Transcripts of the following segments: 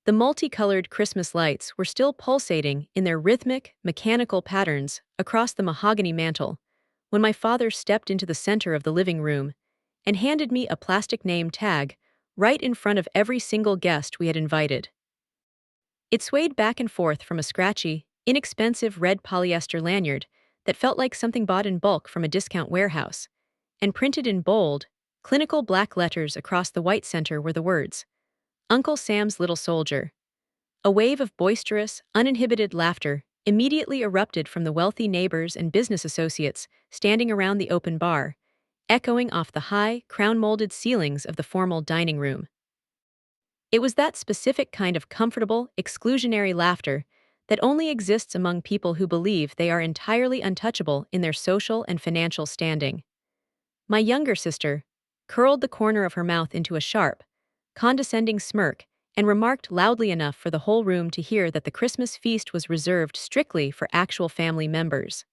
The multicolored Christmas lights were still pulsating in their rhythmic, mechanical patterns across the mahogany mantel when my father stepped into the center of the living room and handed me a plastic name tag right in front of every single guest we had invited. It swayed back and forth from a scratchy, inexpensive red polyester lanyard that felt like something bought in bulk from a discount warehouse, and printed in bold, clinical black letters across the white center were the words, Uncle Sam's Little Soldier. A wave of boisterous, uninhibited laughter immediately erupted from the wealthy neighbors and business associates standing around the open bar, echoing off the high, crown-molded ceilings of the formal dining room. It was that specific kind of comfortable, exclusionary laughter that only exists among people who believe they are entirely untouchable in their social and financial standing. My younger sister curled the corner of her mouth into a sharp, condescending smirk and remarked loudly enough for the whole room to hear that the Christmas feast was reserved strictly for actual family members.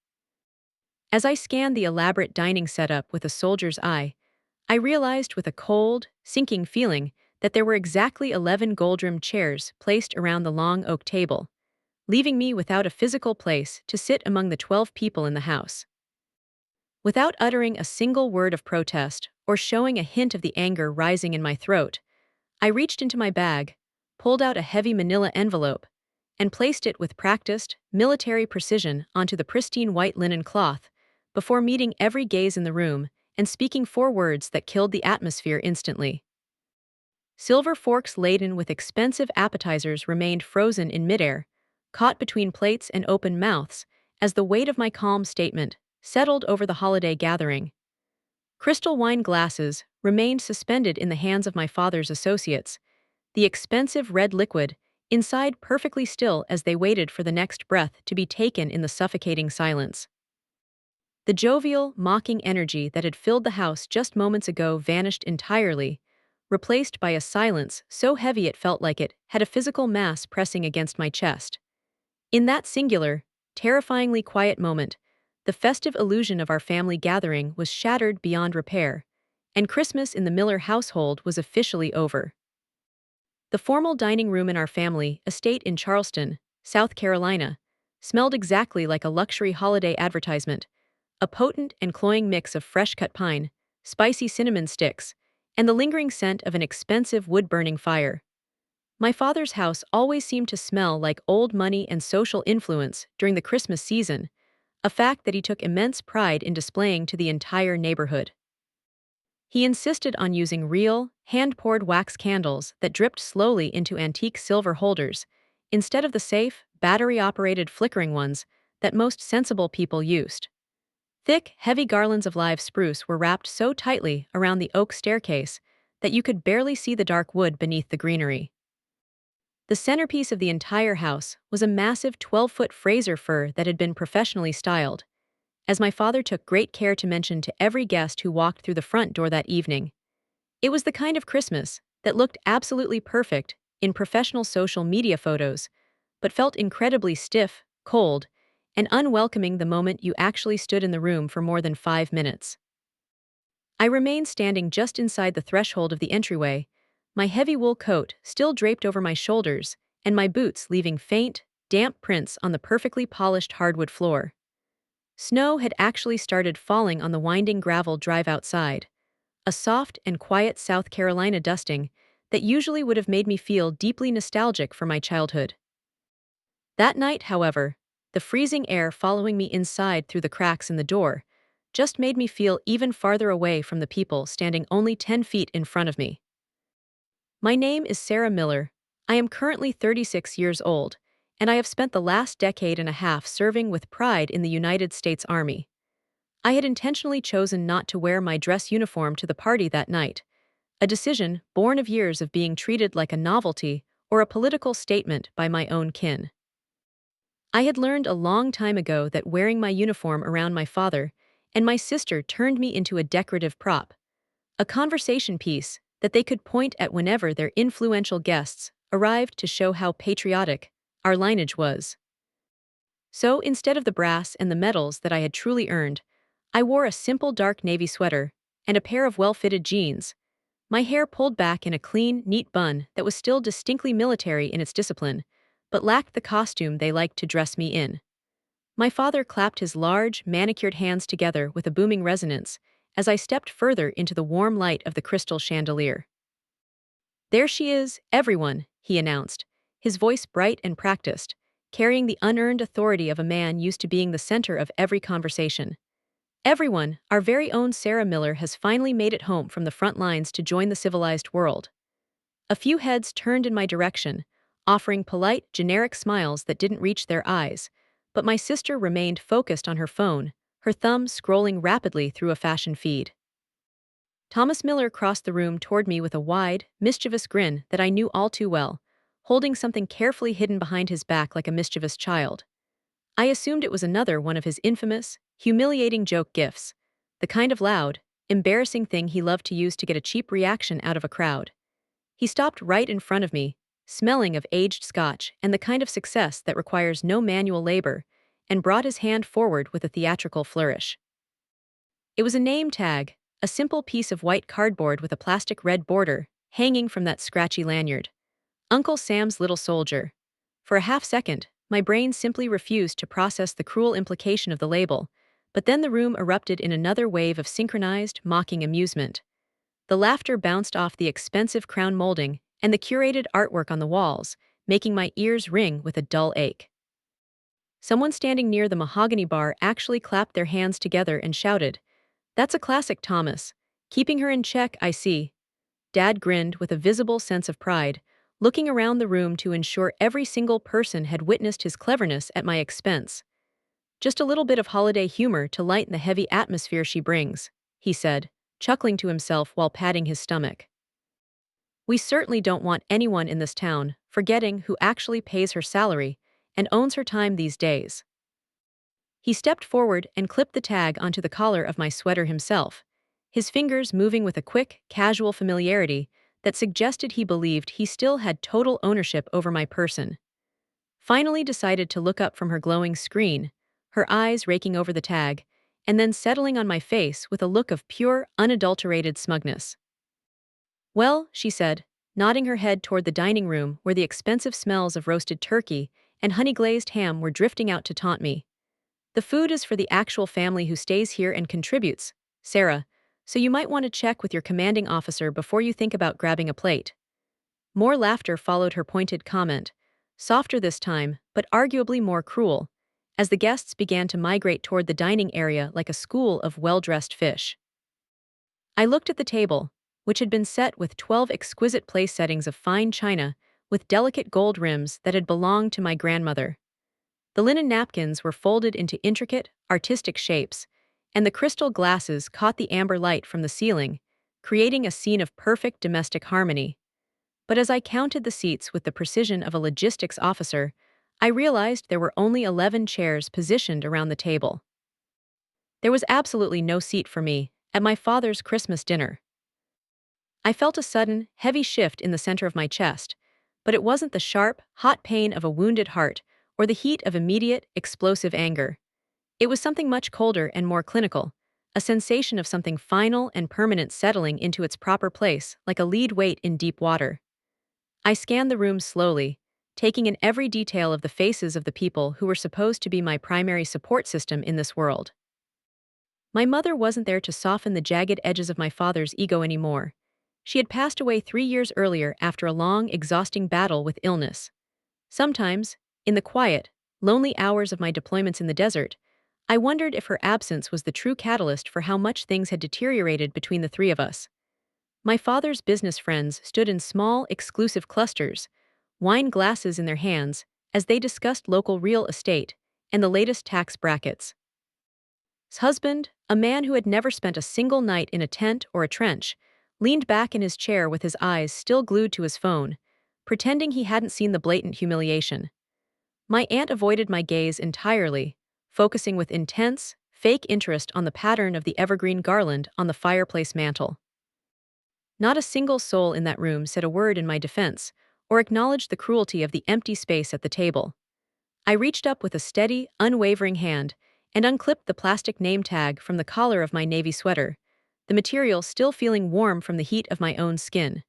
As I scanned the elaborate dining setup with a soldier's eye, I realized with a cold, sinking feeling that there were exactly 11 gold-rimmed chairs placed around the long oak table, leaving me without a physical place to sit among the 12 people in the house. Without uttering a single word of protest or showing a hint of the anger rising in my throat, I reached into my bag, pulled out a heavy manila envelope, and placed it with practiced, military precision onto the pristine white linen cloth before meeting every gaze in the room and speaking 4 words that killed the atmosphere instantly. Silver forks laden with expensive appetizers remained frozen in midair, caught between plates and open mouths, as the weight of my calm statement settled over the holiday gathering. Crystal wine glasses remained suspended in the hands of my father's associates, the expensive red liquid inside perfectly still as they waited for the next breath to be taken in the suffocating silence. The jovial, mocking energy that had filled the house just moments ago vanished entirely, replaced by a silence so heavy it felt like it had a physical mass pressing against my chest. In that singular, terrifyingly quiet moment, the festive illusion of our family gathering was shattered beyond repair, and Christmas in the Miller household was officially over. The formal dining room in our family estate in Charleston, South Carolina, smelled exactly like a luxury holiday advertisement, a potent and cloying mix of fresh-cut pine, spicy cinnamon sticks, and the lingering scent of an expensive wood-burning fire. My father's house always seemed to smell like old money and social influence during the Christmas season, a fact that he took immense pride in displaying to the entire neighborhood. He insisted on using real, hand-poured wax candles that dripped slowly into antique silver holders, instead of the safe, battery-operated flickering ones that most sensible people used. Thick, heavy garlands of live spruce were wrapped so tightly around the oak staircase that you could barely see the dark wood beneath the greenery. The centerpiece of the entire house was a massive 12-foot Fraser fir that had been professionally styled, as my father took great care to mention to every guest who walked through the front door that evening. It was the kind of Christmas that looked absolutely perfect in professional social media photos, but felt incredibly stiff, cold, and unwelcoming the moment you actually stood in the room for more than 5 minutes. I remained standing just inside the threshold of the entryway, my heavy wool coat still draped over my shoulders, and my boots leaving faint, damp prints on the perfectly polished hardwood floor. Snow had actually started falling on the winding gravel drive outside, a soft and quiet South Carolina dusting that usually would have made me feel deeply nostalgic for my childhood. That night, however, the freezing air following me inside through the cracks in the door just made me feel even farther away from the people standing only 10 feet in front of me. My name is Sarah Miller. I am currently 36 years old, and I have spent the last decade and a half serving with pride in the United States Army. I had intentionally chosen not to wear my dress uniform to the party that night, a decision born of years of being treated like a novelty or a political statement by my own kin. I had learned a long time ago that wearing my uniform around my father and my sister turned me into a decorative prop, a conversation piece that they could point at whenever their influential guests arrived to show how patriotic our lineage was. So instead of the brass and the medals that I had truly earned, I wore a simple dark navy sweater and a pair of well-fitted jeans, My hair pulled back in a clean, neat bun that was still distinctly military in its discipline, but lacked the costume they liked to dress me in. My father clapped his large, manicured hands together with a booming resonance as I stepped further into the warm light of the crystal chandelier. "There she is, everyone," he announced, his voice bright and practiced, carrying the unearned authority of a man used to being the center of every conversation. "Everyone, our very own Sarah Miller has finally made it home from the front lines to join the civilized world." A few heads turned in my direction, offering polite, generic smiles that didn't reach their eyes, but my sister remained focused on her phone, her thumb scrolling rapidly through a fashion feed. Thomas Miller crossed the room toward me with a wide, mischievous grin that I knew all too well, holding something carefully hidden behind his back like a mischievous child. I assumed it was another one of his infamous, humiliating joke gifts, the kind of loud, embarrassing thing he loved to use to get a cheap reaction out of a crowd. He stopped right in front of me, smelling of aged scotch and the kind of success that requires no manual labor, and brought his hand forward with a theatrical flourish. It was a name tag, a simple piece of white cardboard with a plastic red border, hanging from that scratchy lanyard. Uncle Sam's little soldier. For a half second, my brain simply refused to process the cruel implication of the label, but then the room erupted in another wave of synchronized, mocking amusement. The laughter bounced off the expensive crown molding and the curated artwork on the walls, making my ears ring with a dull ache. Someone standing near the mahogany bar actually clapped their hands together and shouted, "That's a classic, Thomas. Keeping her in check, I see." Dad grinned with a visible sense of pride, looking around the room to ensure every single person had witnessed his cleverness at my expense. "Just a little bit of holiday humor to lighten the heavy atmosphere she brings," he said, chuckling to himself while patting his stomach. "We certainly don't want anyone in this town forgetting who actually pays her salary and owns her time these days." He stepped forward and clipped the tag onto the collar of my sweater himself, his fingers moving with a quick, casual familiarity that suggested he believed he still had total ownership over my person. Finally decided to look up from her glowing screen, her eyes raking over the tag, and then settling on my face with a look of pure, unadulterated smugness. "Well," she said, nodding her head toward the dining room where the expensive smells of roasted turkey and honey-glazed ham were drifting out to taunt me. "The food is for the actual family who stays here and contributes, Sarah, so you might want to check with your commanding officer before you think about grabbing a plate." More laughter followed her pointed comment, softer this time, but arguably more cruel, as the guests began to migrate toward the dining area like a school of well-dressed fish. I looked at the table, which had been set with 12 exquisite place settings of fine china with delicate gold rims that had belonged to my grandmother. The linen napkins were folded into intricate, artistic shapes, and the crystal glasses caught the amber light from the ceiling, creating a scene of perfect domestic harmony. But as I counted the seats with the precision of a logistics officer, I realized there were only 11 chairs positioned around the table. There was absolutely no seat for me at my father's Christmas dinner. I felt a sudden, heavy shift in the center of my chest, but it wasn't the sharp, hot pain of a wounded heart or the heat of immediate, explosive anger. It was something much colder and more clinical, a sensation of something final and permanent settling into its proper place like a lead weight in deep water. I scanned the room slowly, taking in every detail of the faces of the people who were supposed to be my primary support system in this world. My mother wasn't there to soften the jagged edges of my father's ego anymore. She had passed away 3 years earlier after a long, exhausting battle with illness. Sometimes, in the quiet, lonely hours of my deployments in the desert, I wondered if her absence was the true catalyst for how much things had deteriorated between the three of us. My father's business friends stood in small, exclusive clusters, wine glasses in their hands, as they discussed local real estate and the latest tax brackets. His husband, a man who had never spent a single night in a tent or a trench, leaned back in his chair with his eyes still glued to his phone, pretending he hadn't seen the blatant humiliation. My aunt avoided my gaze entirely, focusing with intense, fake interest on the pattern of the evergreen garland on the fireplace mantel. Not a single soul in that room said a word in my defense, or acknowledged the cruelty of the empty space at the table. I reached up with a steady, unwavering hand and unclipped the plastic name tag from the collar of my navy sweater, the material still feeling warm from the heat of my own skin.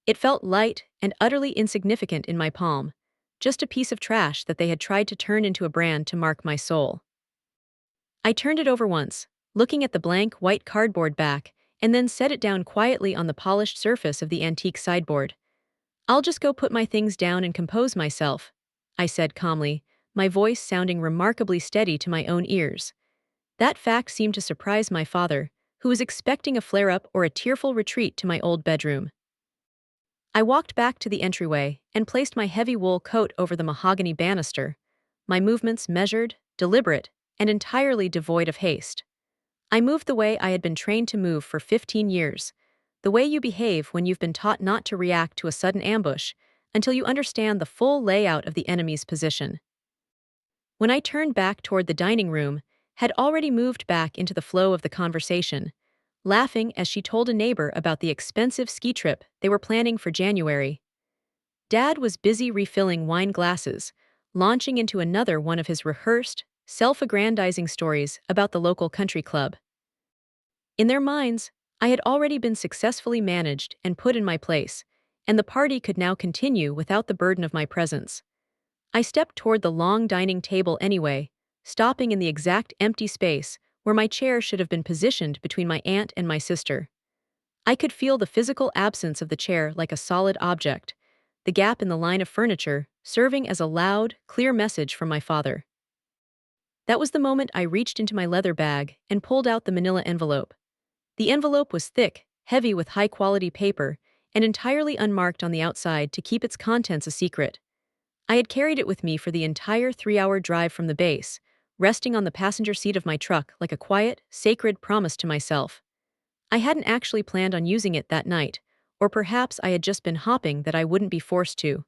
It felt light and utterly insignificant in my palm, just a piece of trash that they had tried to turn into a brand to mark my soul. I turned it over once, looking at the blank white cardboard back, and then set it down quietly on the polished surface of the antique sideboard. "I'll just go put my things down and compose myself," I said calmly, my voice sounding remarkably steady to my own ears. That fact seemed to surprise my father, who was expecting a flare-up or a tearful retreat to my old bedroom. I walked back to the entryway and placed my heavy wool coat over the mahogany banister, my movements measured, deliberate, and entirely devoid of haste. I moved the way I had been trained to move for 15 years, the way you behave when you've been taught not to react to a sudden ambush until you understand the full layout of the enemy's position. When I turned back toward the dining room, had already moved back into the flow of the conversation, laughing as she told a neighbor about the expensive ski trip they were planning for January. Dad was busy refilling wine glasses, launching into another one of his rehearsed, self-aggrandizing stories about the local country club. In their minds, I had already been successfully managed and put in my place, and the party could now continue without the burden of my presence. I stepped toward the long dining table anyway, stopping in the exact empty space where my chair should have been positioned between my aunt and my sister. I could feel the physical absence of the chair like a solid object, the gap in the line of furniture serving as a loud, clear message from my father. That was the moment I reached into my leather bag and pulled out the manila envelope. The envelope was thick, heavy with high-quality paper, and entirely unmarked on the outside to keep its contents a secret. I had carried it with me for the entire 3-hour drive from the base, resting on the passenger seat of my truck like a quiet, sacred promise to myself. I hadn't actually planned on using it that night, or perhaps I had just been hoping that I wouldn't be forced to.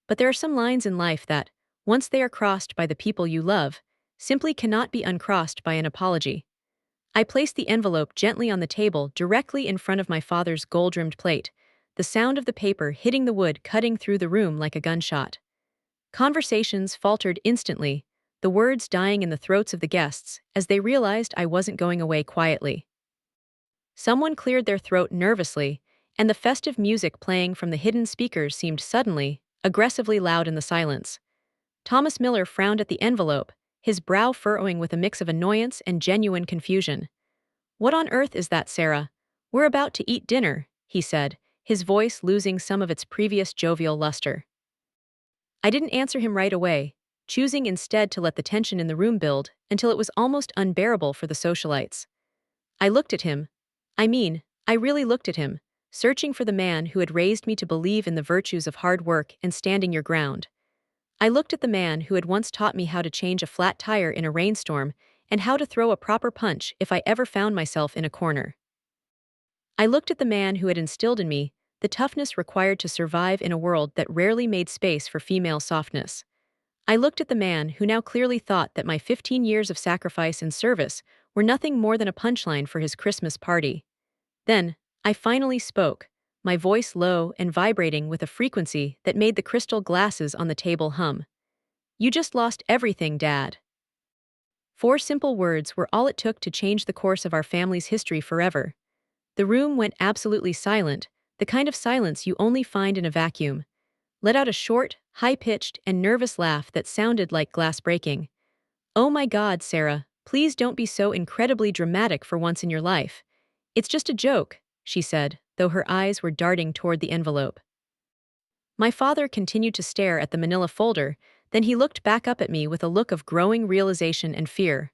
But there are some lines in life that, once they are crossed by the people you love, simply cannot be uncrossed by an apology. I placed the envelope gently on the table directly in front of my father's gold-rimmed plate, the sound of the paper hitting the wood cutting through the room like a gunshot. Conversations faltered instantly, the words dying in the throats of the guests as they realized I wasn't going away quietly. Someone cleared their throat nervously, and the festive music playing from the hidden speakers seemed suddenly, aggressively loud in the silence. Thomas Miller frowned at the envelope, his brow furrowing with a mix of annoyance and genuine confusion. "What on earth is that, Sarah? We're about to eat dinner," he said, his voice losing some of its previous jovial luster. I didn't answer him right away, choosing instead to let the tension in the room build until it was almost unbearable for the socialites. I looked at him. I really looked at him, searching for the man who had raised me to believe in the virtues of hard work and standing your ground. I looked at the man who had once taught me how to change a flat tire in a rainstorm and how to throw a proper punch if I ever found myself in a corner. I looked at the man who had instilled in me the toughness required to survive in a world that rarely made space for female softness. I looked at the man who now clearly thought that my 15 years of sacrifice and service were nothing more than a punchline for his Christmas party. Then, I finally spoke, my voice low and vibrating with a frequency that made the crystal glasses on the table hum. "You just lost everything, Dad." 4 simple words were all it took to change the course of our family's history forever. The room went absolutely silent, the kind of silence you only find in a vacuum. Let out a short, high-pitched, and nervous laugh that sounded like glass breaking. "Oh my God, Sarah, please don't be so incredibly dramatic for once in your life. It's just a joke," she said, though her eyes were darting toward the envelope. My father continued to stare at the manila folder, then he looked back up at me with a look of growing realization and fear.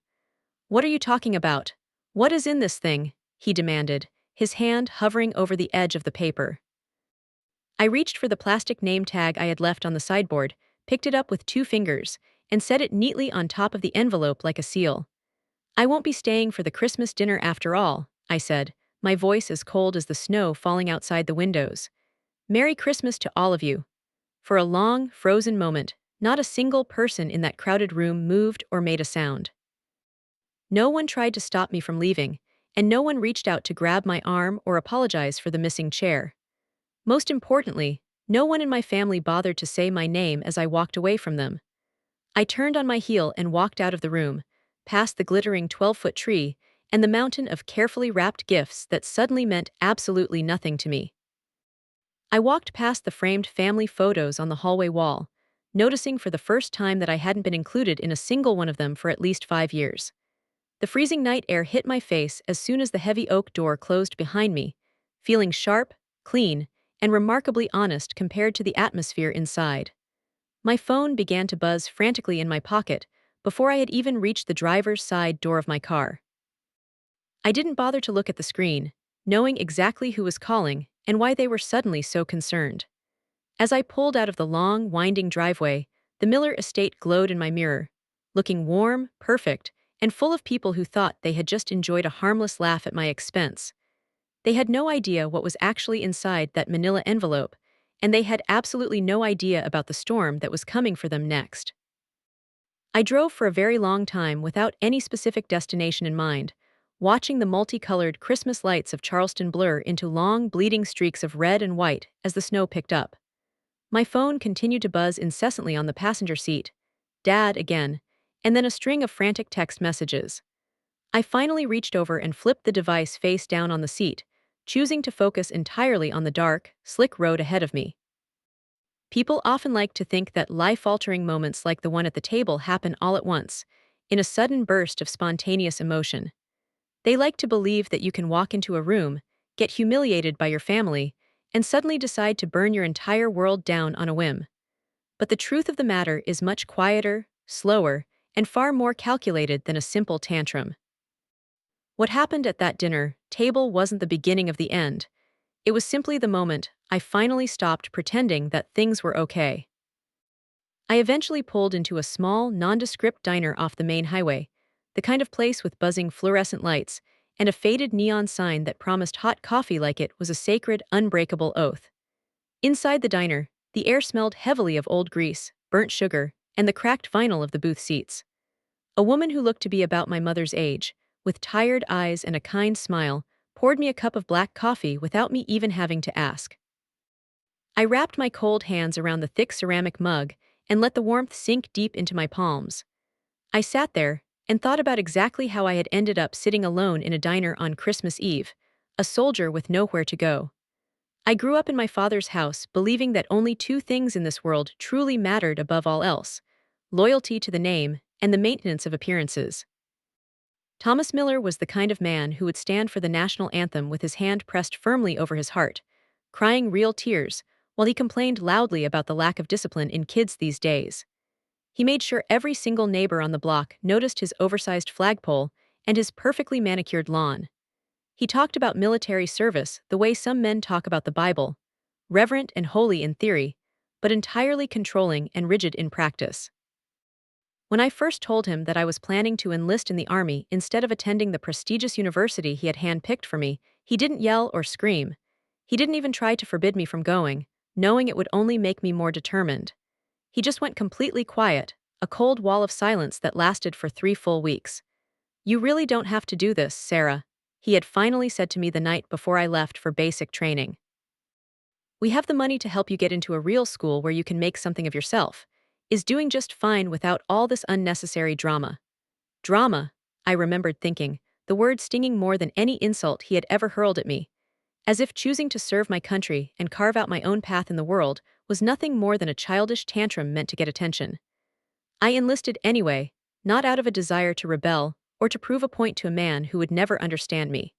"What are you talking about? What is in this thing?" he demanded, his hand hovering over the edge of the paper. I reached for the plastic name tag I had left on the sideboard, picked it up with 2 fingers, and set it neatly on top of the envelope like a seal. "I won't be staying for the Christmas dinner after all," I said, my voice as cold as the snow falling outside the windows. "Merry Christmas to all of you." For a long, frozen moment, not a single person in that crowded room moved or made a sound. No one tried to stop me from leaving, and no one reached out to grab my arm or apologize for the missing chair. Most importantly, no one in my family bothered to say my name as I walked away from them. I turned on my heel and walked out of the room, past the glittering 12-foot tree, and the mountain of carefully wrapped gifts that suddenly meant absolutely nothing to me. I walked past the framed family photos on the hallway wall, noticing for the first time that I hadn't been included in a single one of them for at least 5 years. The freezing night air hit my face as soon as the heavy oak door closed behind me, feeling sharp, clean, and remarkably honest compared to the atmosphere inside. My phone began to buzz frantically in my pocket before I had even reached the driver's side door of my car. I didn't bother to look at the screen, knowing exactly who was calling and why they were suddenly so concerned. As I pulled out of the long, winding driveway, the Miller estate glowed in my mirror, looking warm, perfect, and full of people who thought they had just enjoyed a harmless laugh at my expense. They had no idea what was actually inside that manila envelope, and they had absolutely no idea about the storm that was coming for them next. I drove for a very long time without any specific destination in mind, watching the multicolored Christmas lights of Charleston blur into long, bleeding streaks of red and white as the snow picked up. My phone continued to buzz incessantly on the passenger seat. Dad again, and then a string of frantic text messages. I finally reached over and flipped the device face down on the seat, choosing to focus entirely on the dark, slick road ahead of me. People often like to think that life-altering moments like the one at the table happen all at once, in a sudden burst of spontaneous emotion. They like to believe that you can walk into a room, get humiliated by your family, and suddenly decide to burn your entire world down on a whim. But the truth of the matter is much quieter, slower, and far more calculated than a simple tantrum. What happened at that dinner table wasn't the beginning of the end. It was simply the moment I finally stopped pretending that things were okay. I eventually pulled into a small, nondescript diner off the main highway, the kind of place with buzzing fluorescent lights and a faded neon sign that promised hot coffee like it was a sacred, unbreakable oath. Inside the diner, the air smelled heavily of old grease, burnt sugar, and the cracked vinyl of the booth seats. A woman who looked to be about my mother's age, with tired eyes and a kind smile, poured me a cup of black coffee without me even having to ask. I wrapped my cold hands around the thick ceramic mug and let the warmth sink deep into my palms. I sat there and thought about exactly how I had ended up sitting alone in a diner on Christmas Eve, a soldier with nowhere to go. I grew up in my father's house believing that only two things in this world truly mattered above all else: loyalty to the name and the maintenance of appearances. Thomas Miller was the kind of man who would stand for the national anthem with his hand pressed firmly over his heart, crying real tears, while he complained loudly about the lack of discipline in kids these days. He made sure every single neighbor on the block noticed his oversized flagpole and his perfectly manicured lawn. He talked about military service the way some men talk about the Bible, reverent and holy in theory, but entirely controlling and rigid in practice. When I first told him that I was planning to enlist in the Army instead of attending the prestigious university he had handpicked for me, he didn't yell or scream. He didn't even try to forbid me from going, knowing it would only make me more determined. He just went completely quiet, a cold wall of silence that lasted for 3 full weeks. "You really don't have to do this, Sarah," he had finally said to me the night before I left for basic training. "We have the money to help you get into a real school where you can make something of yourself. Is doing just fine without all this unnecessary drama." Drama, I remembered thinking, the word stinging more than any insult he had ever hurled at me, as if choosing to serve my country and carve out my own path in the world was nothing more than a childish tantrum meant to get attention. I enlisted anyway, not out of a desire to rebel or to prove a point to a man who would never understand me.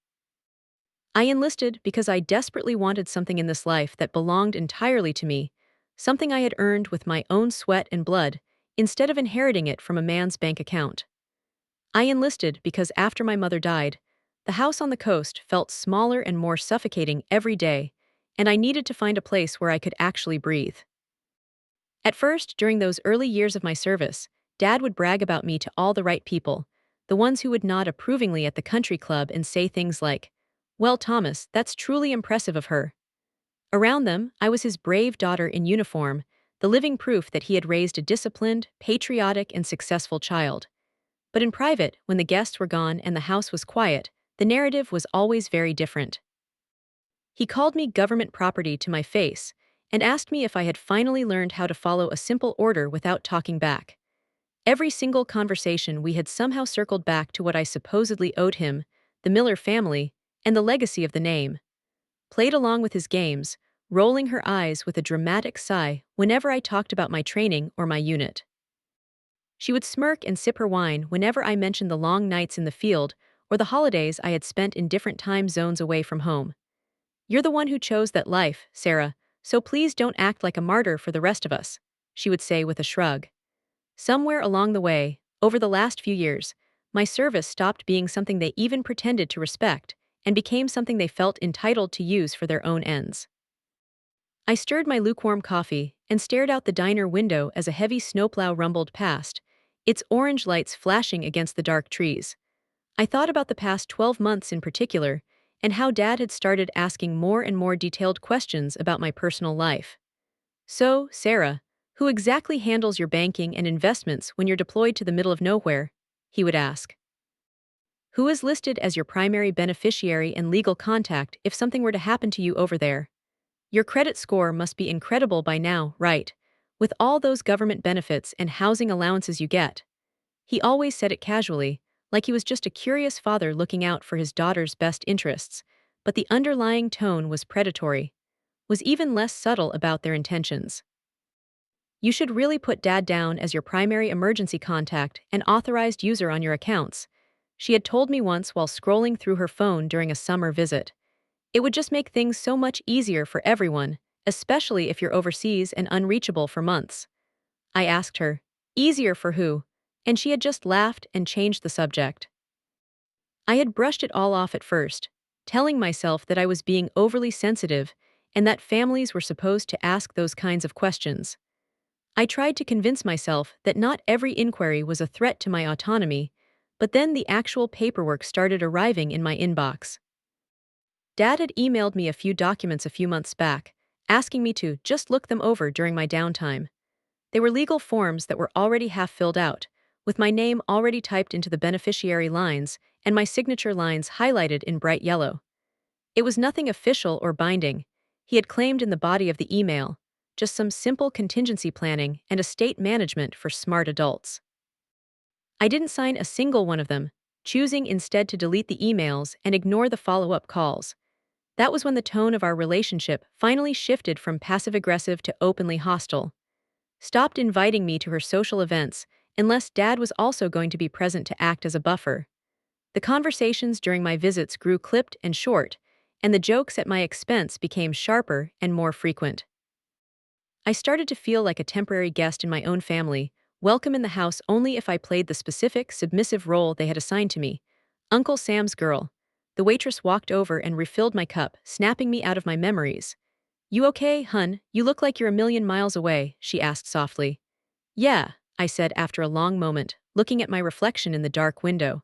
I enlisted because I desperately wanted something in this life that belonged entirely to me, something I had earned with my own sweat and blood, instead of inheriting it from a man's bank account. I enlisted because after my mother died, the house on the coast felt smaller and more suffocating every day, and I needed to find a place where I could actually breathe. At first, during those early years of my service, Dad would brag about me to all the right people, the ones who would nod approvingly at the country club and say things like, "Well, Thomas, that's truly impressive of her." Around them, I was his brave daughter in uniform, the living proof that he had raised a disciplined, patriotic, and successful child. But in private, when the guests were gone and the house was quiet, the narrative was always very different. He called me government property to my face and asked me if I had finally learned how to follow a simple order without talking back. Every single conversation we had somehow circled back to what I supposedly owed him, the Miller family, and the legacy of the name. Played along with his games, rolling her eyes with a dramatic sigh whenever I talked about my training or my unit. She would smirk and sip her wine whenever I mentioned the long nights in the field or the holidays I had spent in different time zones away from home. "You're the one who chose that life, Sarah, so please don't act like a martyr for the rest of us," she would say with a shrug. Somewhere along the way, over the last few years, my service stopped being something they even pretended to respect and became something they felt entitled to use for their own ends. I stirred my lukewarm coffee and stared out the diner window as a heavy snowplow rumbled past, its orange lights flashing against the dark trees. I thought about the past 12 months in particular, and how Dad had started asking more and more detailed questions about my personal life. "So, Sarah, who exactly handles your banking and investments when you're deployed to the middle of nowhere?" he would ask. "Who is listed as your primary beneficiary and legal contact if something were to happen to you over there? Your credit score must be incredible by now, right? With all those government benefits and housing allowances you get." He always said it casually, like he was just a curious father looking out for his daughter's best interests, but the underlying tone was predatory, was even less subtle about their intentions. "You should really put Dad down as your primary emergency contact and authorized user on your accounts," she had told me once while scrolling through her phone during a summer visit. "It would just make things so much easier for everyone, especially if you're overseas and unreachable for months." I asked her, "Easier for who?" And she had just laughed and changed the subject. I had brushed it all off at first, telling myself that I was being overly sensitive and that families were supposed to ask those kinds of questions. I tried to convince myself that not every inquiry was a threat to my autonomy, but then the actual paperwork started arriving in my inbox. Dad had emailed me a few documents a few months back, asking me to just look them over during my downtime. They were legal forms that were already half filled out, with my name already typed into the beneficiary lines and my signature lines highlighted in bright yellow. It was nothing official or binding, he had claimed in the body of the email, just some simple contingency planning and estate management for smart adults. I didn't sign a single one of them, choosing instead to delete the emails and ignore the follow-up calls. That was when the tone of our relationship finally shifted from passive-aggressive to openly hostile. Stopped inviting me to her social events unless Dad was also going to be present to act as a buffer. The conversations during my visits grew clipped and short, and the jokes at my expense became sharper and more frequent. I started to feel like a temporary guest in my own family, welcome in the house only if I played the specific, submissive role they had assigned to me. Uncle Sam's girl. The waitress walked over and refilled my cup, snapping me out of my memories. "You okay, hun? You look like you're a million miles away," she asked softly. "Yeah," I said after a long moment, looking at my reflection in the dark window.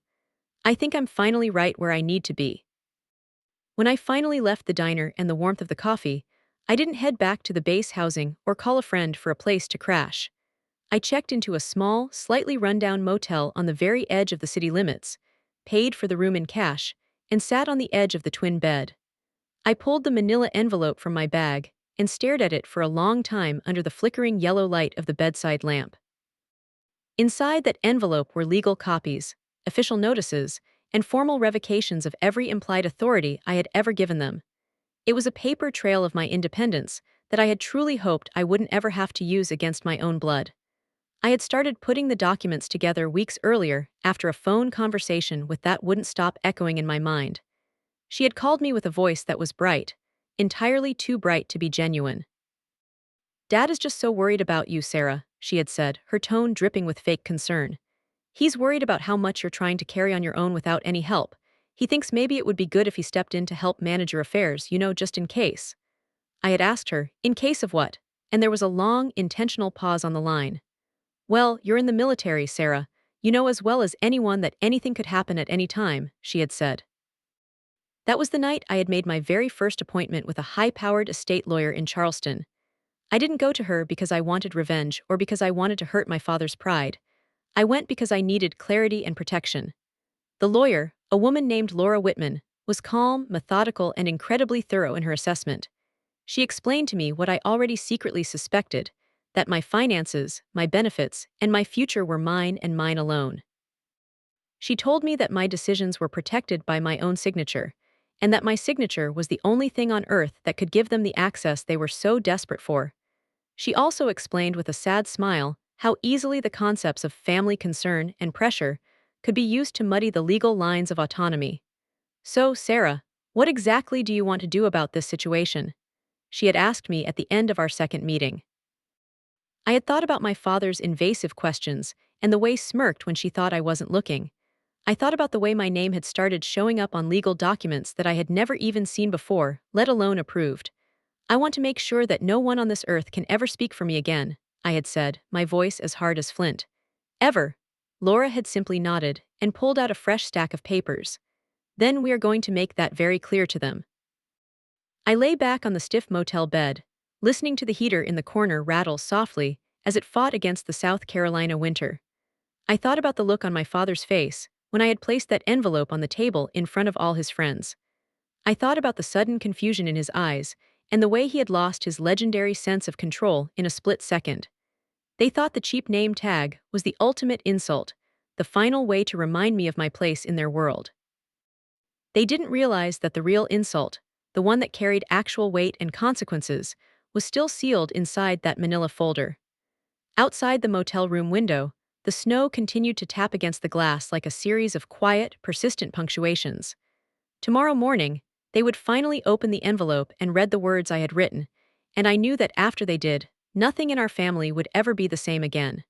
"I think I'm finally right where I need to be." When I finally left the diner and the warmth of the coffee, I didn't head back to the base housing or call a friend for a place to crash. I checked into a small, slightly rundown motel on the very edge of the city limits, paid for the room in cash, and sat on the edge of the twin bed. I pulled the manila envelope from my bag and stared at it for a long time under the flickering yellow light of the bedside lamp. Inside that envelope were legal copies, official notices, and formal revocations of every implied authority I had ever given them. It was a paper trail of my independence that I had truly hoped I wouldn't ever have to use against my own blood. I had started putting the documents together weeks earlier after a phone conversation with that wouldn't stop echoing in my mind. She had called me with a voice that was bright, entirely too bright to be genuine. "Dad is just so worried about you, Sarah," she had said, her tone dripping with fake concern. "He's worried about how much you're trying to carry on your own without any help. He thinks maybe it would be good if he stepped in to help manage your affairs, just in case." I had asked her, "In case of what?" And there was a long, intentional pause on the line. "Well, you're in the military, Sarah. You know as well as anyone that anything could happen at any time," she had said. That was the night I had made my very first appointment with a high-powered estate lawyer in Charleston. I didn't go to her because I wanted revenge or because I wanted to hurt my father's pride. I went because I needed clarity and protection. The lawyer, a woman named Laura Whitman, was calm, methodical, and incredibly thorough in her assessment. She explained to me what I already secretly suspected, that my finances, my benefits, and my future were mine and mine alone. She told me that my decisions were protected by my own signature, and that my signature was the only thing on earth that could give them the access they were so desperate for. She also explained with a sad smile how easily the concepts of family concern and pressure could be used to muddy the legal lines of autonomy. So, Sarah, what exactly do you want to do about this situation? She had asked me at the end of our second meeting. I had thought about my father's invasive questions and the way he smirked when she thought I wasn't looking. I thought about the way my name had started showing up on legal documents that I had never even seen before, let alone approved. I want to make sure that no one on this earth can ever speak for me again, I had said, my voice as hard as flint. Ever. Laura had simply nodded and pulled out a fresh stack of papers. Then we are going to make that very clear to them. I lay back on the stiff motel bed, listening to the heater in the corner rattle softly as it fought against the South Carolina winter. I thought about the look on my father's face when I had placed that envelope on the table in front of all his friends. I thought about the sudden confusion in his eyes and the way he had lost his legendary sense of control in a split second. They thought the cheap name tag was the ultimate insult, the final way to remind me of my place in their world. They didn't realize that the real insult, the one that carried actual weight and consequences, was still sealed inside that manila folder. Outside the motel room window, the snow continued to tap against the glass like a series of quiet, persistent punctuations. Tomorrow morning, they would finally open the envelope and read the words I had written, and I knew that after they did, nothing in our family would ever be the same again.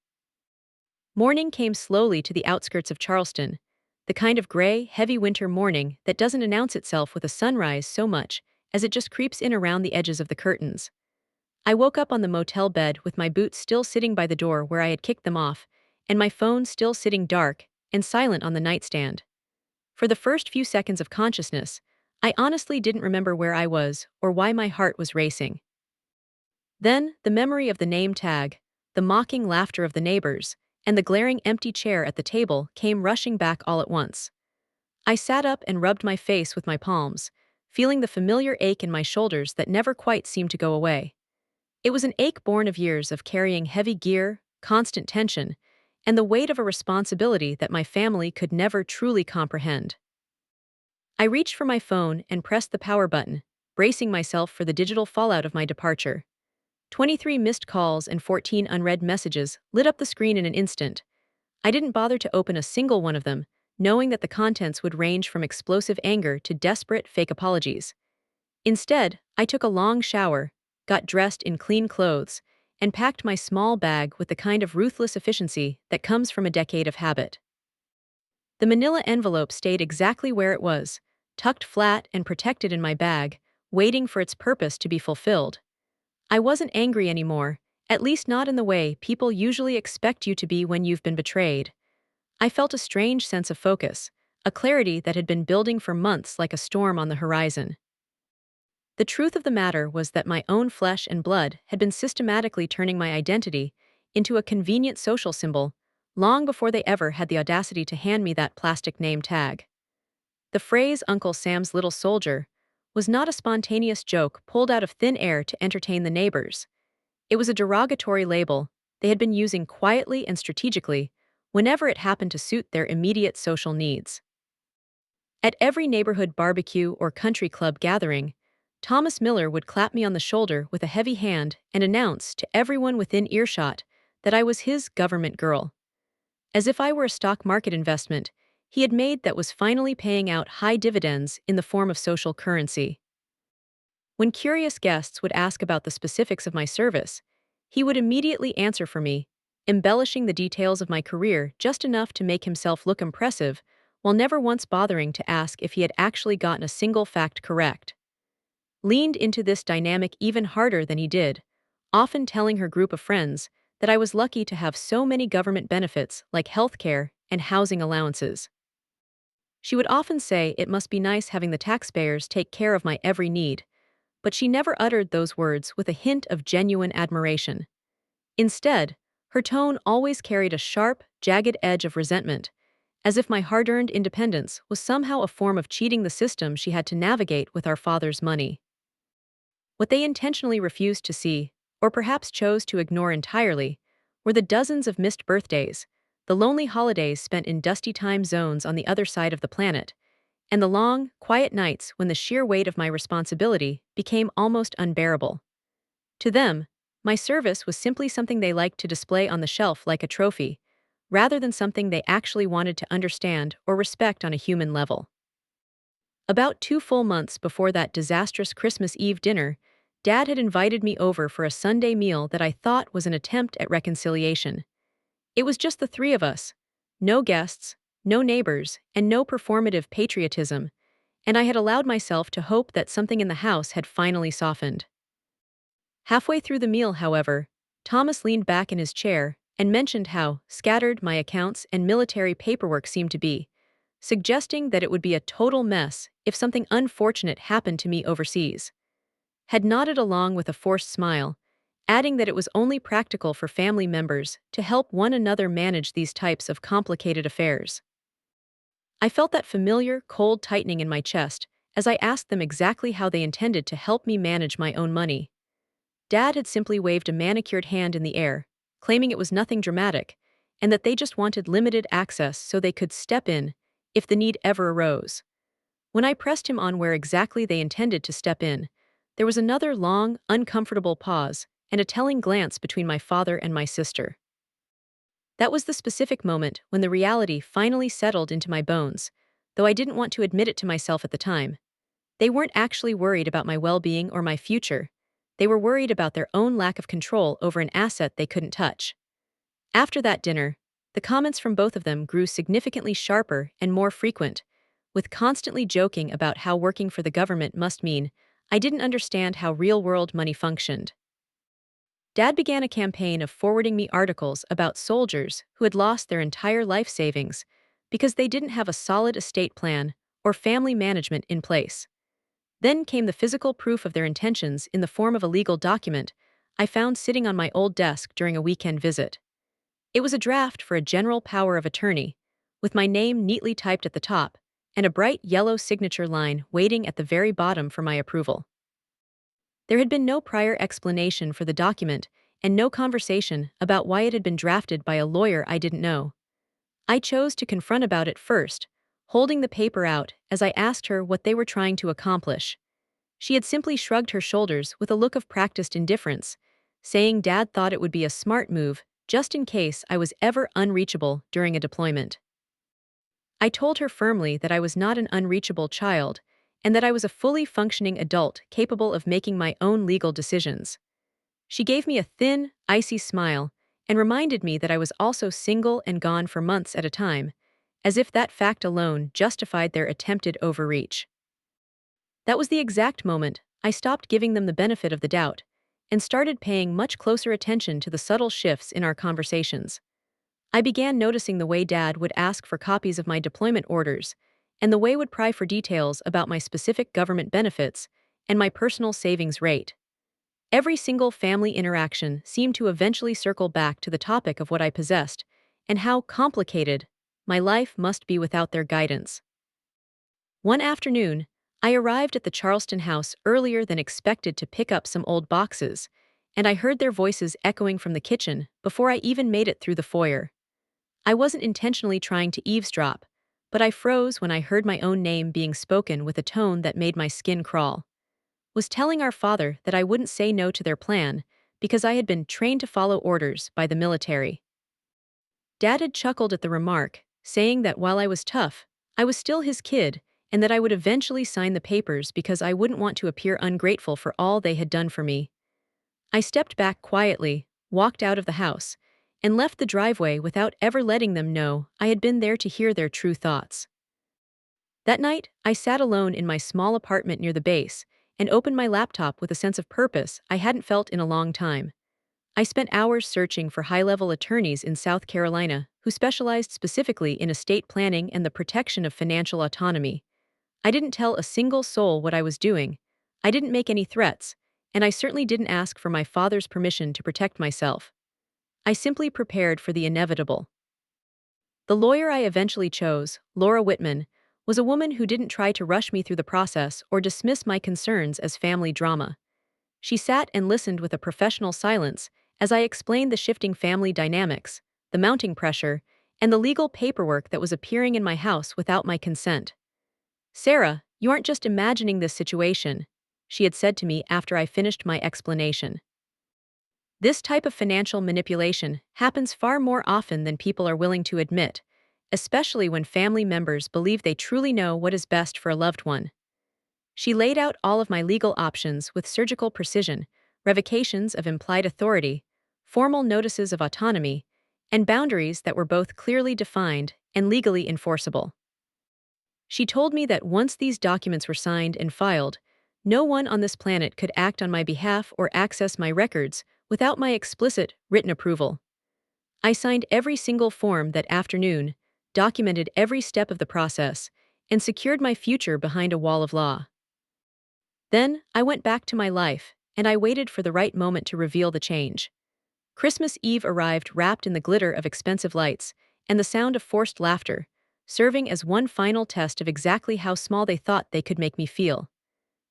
Morning came slowly to the outskirts of Charleston, the kind of gray, heavy winter morning that doesn't announce itself with a sunrise so much as it just creeps in around the edges of the curtains. I woke up on the motel bed with my boots still sitting by the door where I had kicked them off, and my phone still sitting dark and silent on the nightstand. For the first few seconds of consciousness, I honestly didn't remember where I was or why my heart was racing. Then, the memory of the name tag, the mocking laughter of the neighbors, and the glaring empty chair at the table came rushing back all at once. I sat up and rubbed my face with my palms, feeling the familiar ache in my shoulders that never quite seemed to go away. It was an ache born of years of carrying heavy gear, constant tension, and the weight of a responsibility that my family could never truly comprehend. I reached for my phone and pressed the power button, bracing myself for the digital fallout of my departure. 23 missed calls and 14 unread messages lit up the screen in an instant. I didn't bother to open a single one of them, knowing that the contents would range from explosive anger to desperate fake apologies. Instead, I took a long shower, got dressed in clean clothes, and packed my small bag with the kind of ruthless efficiency that comes from a decade of habit. The manila envelope stayed exactly where it was, tucked flat and protected in my bag, waiting for its purpose to be fulfilled. I wasn't angry anymore, at least not in the way people usually expect you to be when you've been betrayed. I felt a strange sense of focus, a clarity that had been building for months like a storm on the horizon. The truth of the matter was that my own flesh and blood had been systematically turning my identity into a convenient social symbol long before they ever had the audacity to hand me that plastic name tag. The phrase Uncle Sam's little soldier was not a spontaneous joke pulled out of thin air to entertain the neighbors. It was a derogatory label they had been using quietly and strategically whenever it happened to suit their immediate social needs. At every neighborhood barbecue or country club gathering, Thomas Miller would clap me on the shoulder with a heavy hand and announce to everyone within earshot that I was his government girl. As if I were a stock market investment he had made that was finally paying out high dividends in the form of social currency. When curious guests would ask about the specifics of my service, he would immediately answer for me, embellishing the details of my career just enough to make himself look impressive, while never once bothering to ask if he had actually gotten a single fact correct. Leaned into this dynamic even harder than he did, often telling her group of friends that I was lucky to have so many government benefits like healthcare and housing allowances. She would often say it must be nice having the taxpayers take care of my every need, but she never uttered those words with a hint of genuine admiration. Instead, her tone always carried a sharp, jagged edge of resentment, as if my hard-earned independence was somehow a form of cheating the system she had to navigate with our father's money. What they intentionally refused to see, or perhaps chose to ignore entirely, were the dozens of missed birthdays, the lonely holidays spent in dusty time zones on the other side of the planet, and the long, quiet nights when the sheer weight of my responsibility became almost unbearable. To them, my service was simply something they liked to display on the shelf like a trophy, rather than something they actually wanted to understand or respect on a human level. About 2 full months before that disastrous Christmas Eve dinner, Dad had invited me over for a Sunday meal that I thought was an attempt at reconciliation. It was just the three of us. No guests, no neighbors, and no performative patriotism, and I had allowed myself to hope that something in the house had finally softened. Halfway through the meal, however, Thomas leaned back in his chair and mentioned how scattered my accounts and military paperwork seemed to be, suggesting that it would be a total mess if something unfortunate happened to me overseas. Had nodded along with a forced smile, adding that it was only practical for family members to help one another manage these types of complicated affairs. I felt that familiar, cold tightening in my chest as I asked them exactly how they intended to help me manage my own money. Dad had simply waved a manicured hand in the air, claiming it was nothing dramatic, and that they just wanted limited access so they could step in if the need ever arose. When I pressed him on where exactly they intended to step in, there was another long, uncomfortable pause and a telling glance between my father and my sister. That was the specific moment when the reality finally settled into my bones, though I didn't want to admit it to myself at the time. They weren't actually worried about my well-being or my future. They were worried about their own lack of control over an asset they couldn't touch. After that dinner, the comments from both of them grew significantly sharper and more frequent, with constantly joking about how working for the government must mean I didn't understand how real-world money functioned. Dad began a campaign of forwarding me articles about soldiers who had lost their entire life savings because they didn't have a solid estate plan or family management in place. Then came the physical proof of their intentions in the form of a legal document I found sitting on my old desk during a weekend visit. It was a draft for a general power of attorney, with my name neatly typed at the top and a bright yellow signature line waiting at the very bottom for my approval. There had been no prior explanation for the document and no conversation about why it had been drafted by a lawyer I didn't know. I chose to confront about it first, holding the paper out as I asked her what they were trying to accomplish. She had simply shrugged her shoulders with a look of practiced indifference, saying Dad thought it would be a smart move just in case I was ever unreachable during a deployment. I told her firmly that I was not an unreachable child and that I was a fully functioning adult capable of making my own legal decisions. She gave me a thin, icy smile and reminded me that I was also single and gone for months at a time, as if that fact alone justified their attempted overreach. That was the exact moment I stopped giving them the benefit of the doubt and started paying much closer attention to the subtle shifts in our conversations. I began noticing the way Dad would ask for copies of my deployment orders and the way would pry for details about my specific government benefits and my personal savings rate. Every single family interaction seemed to eventually circle back to the topic of what I possessed and how complicated my life must be without their guidance. One afternoon, I arrived at the Charleston house earlier than expected to pick up some old boxes, and I heard their voices echoing from the kitchen before I even made it through the foyer. I wasn't intentionally trying to eavesdrop, but I froze when I heard my own name being spoken with a tone that made my skin crawl. Was telling our father that I wouldn't say no to their plan because I had been trained to follow orders by the military. Dad had chuckled at the remark, saying that while I was tough, I was still his kid and that I would eventually sign the papers because I wouldn't want to appear ungrateful for all they had done for me. I stepped back quietly, walked out of the house, and left the driveway without ever letting them know I had been there to hear their true thoughts. That night, I sat alone in my small apartment near the base and opened my laptop with a sense of purpose I hadn't felt in a long time. I spent hours searching for high-level attorneys in South Carolina who specialized specifically in estate planning and the protection of financial autonomy. I didn't tell a single soul what I was doing, I didn't make any threats, and I certainly didn't ask for my father's permission to protect myself. I simply prepared for the inevitable. The lawyer I eventually chose, Laura Whitman, was a woman who didn't try to rush me through the process or dismiss my concerns as family drama. She sat and listened with a professional silence as I explained the shifting family dynamics, the mounting pressure, and the legal paperwork that was appearing in my house without my consent. "Sarah, you aren't just imagining this situation," she had said to me after I finished my explanation. This type of financial manipulation happens far more often than people are willing to admit, especially when family members believe they truly know what is best for a loved one. She laid out all of my legal options with surgical precision: revocations of implied authority, formal notices of autonomy, and boundaries that were both clearly defined and legally enforceable. She told me that once these documents were signed and filed, no one on this planet could act on my behalf or access my records without my explicit, written approval. I signed every single form that afternoon, documented every step of the process, and secured my future behind a wall of law. Then, I went back to my life, and I waited for the right moment to reveal the change. Christmas Eve arrived wrapped in the glitter of expensive lights and the sound of forced laughter, serving as one final test of exactly how small they thought they could make me feel.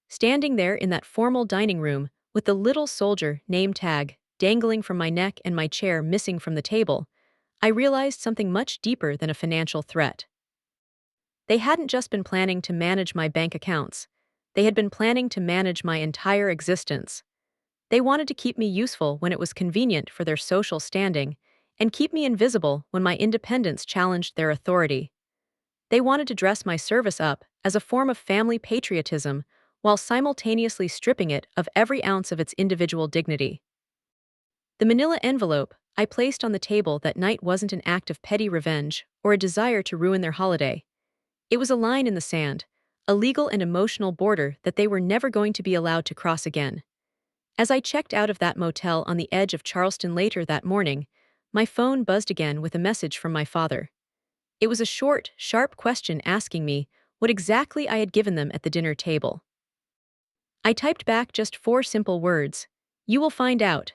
Standing there in that formal dining room, with the little soldier name tag dangling from my neck and my chair missing from the table, I realized something much deeper than a financial threat. They hadn't just been planning to manage my bank accounts, they had been planning to manage my entire existence. They wanted to keep me useful when it was convenient for their social standing, and keep me invisible when my independence challenged their authority. They wanted to dress my service up as a form of family patriotism while simultaneously stripping it of every ounce of its individual dignity. The manila envelope I placed on the table that night wasn't an act of petty revenge or a desire to ruin their holiday. It was a line in the sand, a legal and emotional border that they were never going to be allowed to cross again. As I checked out of that motel on the edge of Charleston later that morning, my phone buzzed again with a message from my father. It was a short, sharp question asking me what exactly I had given them at the dinner table. I typed back just 4 simple words: "You will find out."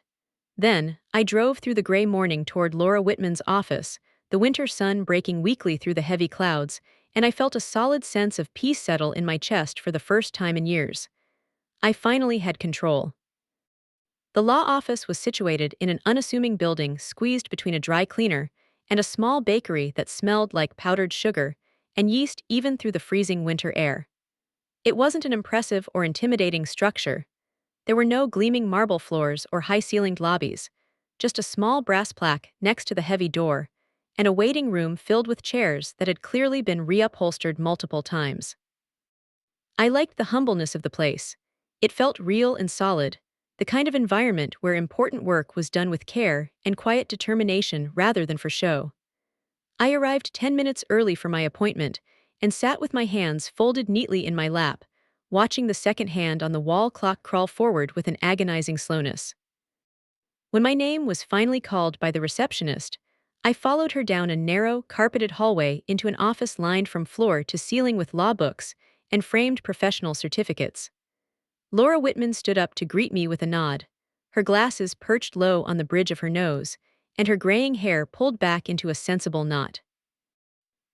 Then, I drove through the gray morning toward Laura Whitman's office, the winter sun breaking weakly through the heavy clouds, and I felt a solid sense of peace settle in my chest for the first time in years. I finally had control. The law office was situated in an unassuming building squeezed between a dry cleaner and a small bakery that smelled like powdered sugar and yeast even through the freezing winter air. It wasn't an impressive or intimidating structure. There were no gleaming marble floors or high-ceilinged lobbies, just a small brass plaque next to the heavy door, and a waiting room filled with chairs that had clearly been reupholstered multiple times. I liked the humbleness of the place. It felt real and solid, the kind of environment where important work was done with care and quiet determination rather than for show. I arrived 10 minutes early for my appointment and sat with my hands folded neatly in my lap, watching the second hand on the wall clock crawl forward with an agonizing slowness. When my name was finally called by the receptionist, I followed her down a narrow, carpeted hallway into an office lined from floor to ceiling with law books and framed professional certificates. Laura Whitman stood up to greet me with a nod, her glasses perched low on the bridge of her nose, and her graying hair pulled back into a sensible knot.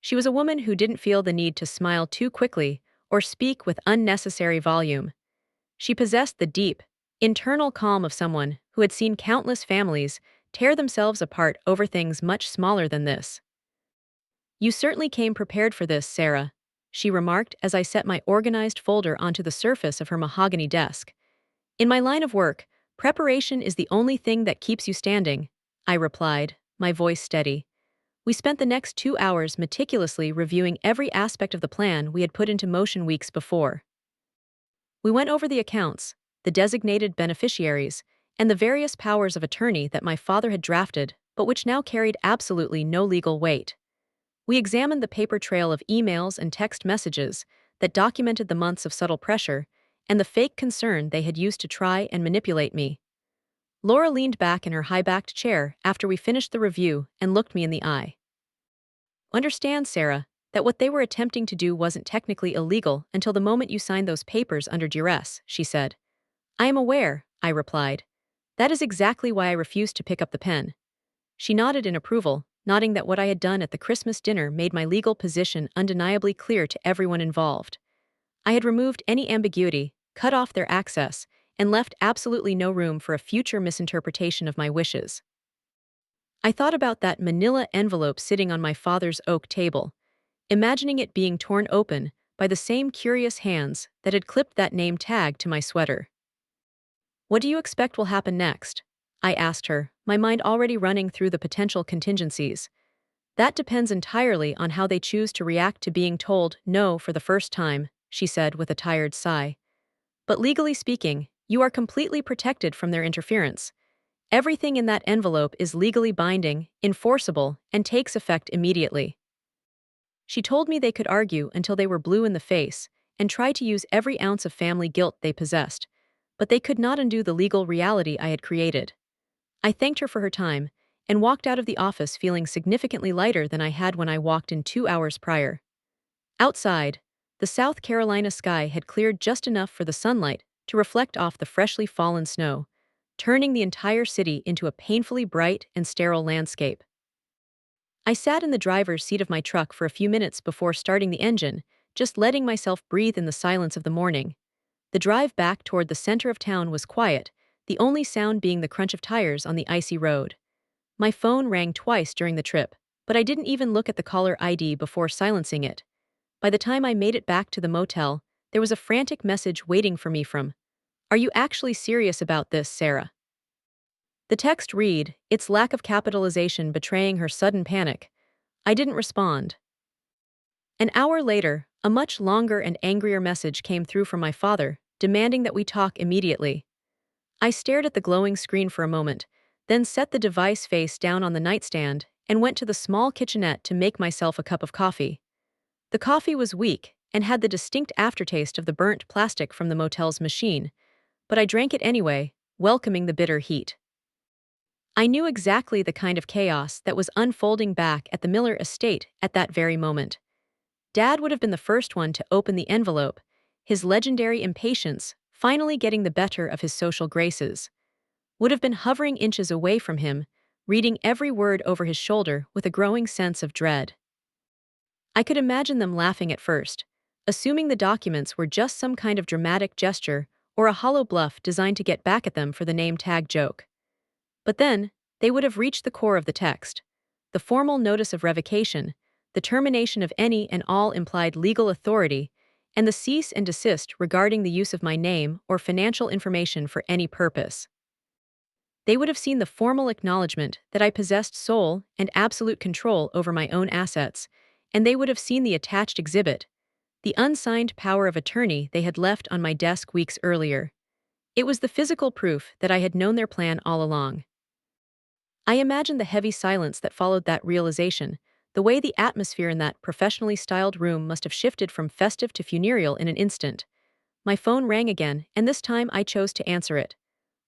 She was a woman who didn't feel the need to smile too quickly or speak with unnecessary volume. She possessed the deep, internal calm of someone who had seen countless families tear themselves apart over things much smaller than this. "You certainly came prepared for this, Sarah," she remarked as I set my organized folder onto the surface of her mahogany desk. "In my line of work, preparation is the only thing that keeps you standing," I replied, my voice steady. We spent the next 2 hours meticulously reviewing every aspect of the plan we had put into motion weeks before. We went over the accounts, the designated beneficiaries, and the various powers of attorney that my father had drafted, but which now carried absolutely no legal weight. We examined the paper trail of emails and text messages that documented the months of subtle pressure and the fake concern they had used to try and manipulate me. Laura leaned back in her high-backed chair after we finished the review and looked me in the eye. "Understand, Sarah, that what they were attempting to do wasn't technically illegal until the moment you signed those papers under duress," she said. "I am aware," I replied. "That is exactly why I refused to pick up the pen." She nodded in approval, nodding that what I had done at the Christmas dinner made my legal position undeniably clear to everyone involved. I had removed any ambiguity, cut off their access, and left absolutely no room for a future misinterpretation of my wishes. I thought about that manila envelope sitting on my father's oak table, imagining it being torn open by the same curious hands that had clipped that name tag to my sweater. What do you expect will happen next? I asked her, my mind already running through the potential contingencies. That depends entirely on how they choose to react to being told no for the first time, she said with a tired sigh. But legally speaking, you are completely protected from their interference. Everything in that envelope is legally binding, enforceable, and takes effect immediately. She told me they could argue until they were blue in the face and try to use every ounce of family guilt they possessed, but they could not undo the legal reality I had created. I thanked her for her time and walked out of the office feeling significantly lighter than I had when I walked in 2 hours prior. Outside, the South Carolina sky had cleared just enough for the sunlight to reflect off the freshly fallen snow, turning the entire city into a painfully bright and sterile landscape. I sat in the driver's seat of my truck for a few minutes before starting the engine, just letting myself breathe in the silence of the morning. The drive back toward the center of town was quiet, the only sound being the crunch of tires on the icy road. My phone rang twice during the trip, but I didn't even look at the caller ID before silencing it. By the time I made it back to the motel, there was a frantic message waiting for me from, "Are you actually serious about this, Sarah?" The text read, its lack of capitalization betraying her sudden panic. I didn't respond. An hour later, a much longer and angrier message came through from my father, demanding that we talk immediately. I stared at the glowing screen for a moment, then set the device face down on the nightstand and went to the small kitchenette to make myself a cup of coffee. The coffee was weak and had the distinct aftertaste of the burnt plastic from the motel's machine, but I drank it anyway, welcoming the bitter heat. I knew exactly the kind of chaos that was unfolding back at the Miller estate at that very moment. Dad would have been the first one to open the envelope, his legendary impatience finally getting the better of his social graces. Would have been hovering inches away from him, reading every word over his shoulder with a growing sense of dread. I could imagine them laughing at first, assuming the documents were just some kind of dramatic gesture or a hollow bluff designed to get back at them for the name tag joke. But then, they would have reached the core of the text, the formal notice of revocation, the termination of any and all implied legal authority, and the cease and desist regarding the use of my name or financial information for any purpose. They would have seen the formal acknowledgement that I possessed sole and absolute control over my own assets, and they would have seen the attached exhibit, the unsigned power of attorney they had left on my desk weeks earlier. It was the physical proof that I had known their plan all along. I imagined the heavy silence that followed that realization, the way the atmosphere in that professionally styled room must have shifted from festive to funereal in an instant. My phone rang again, and this time I chose to answer it.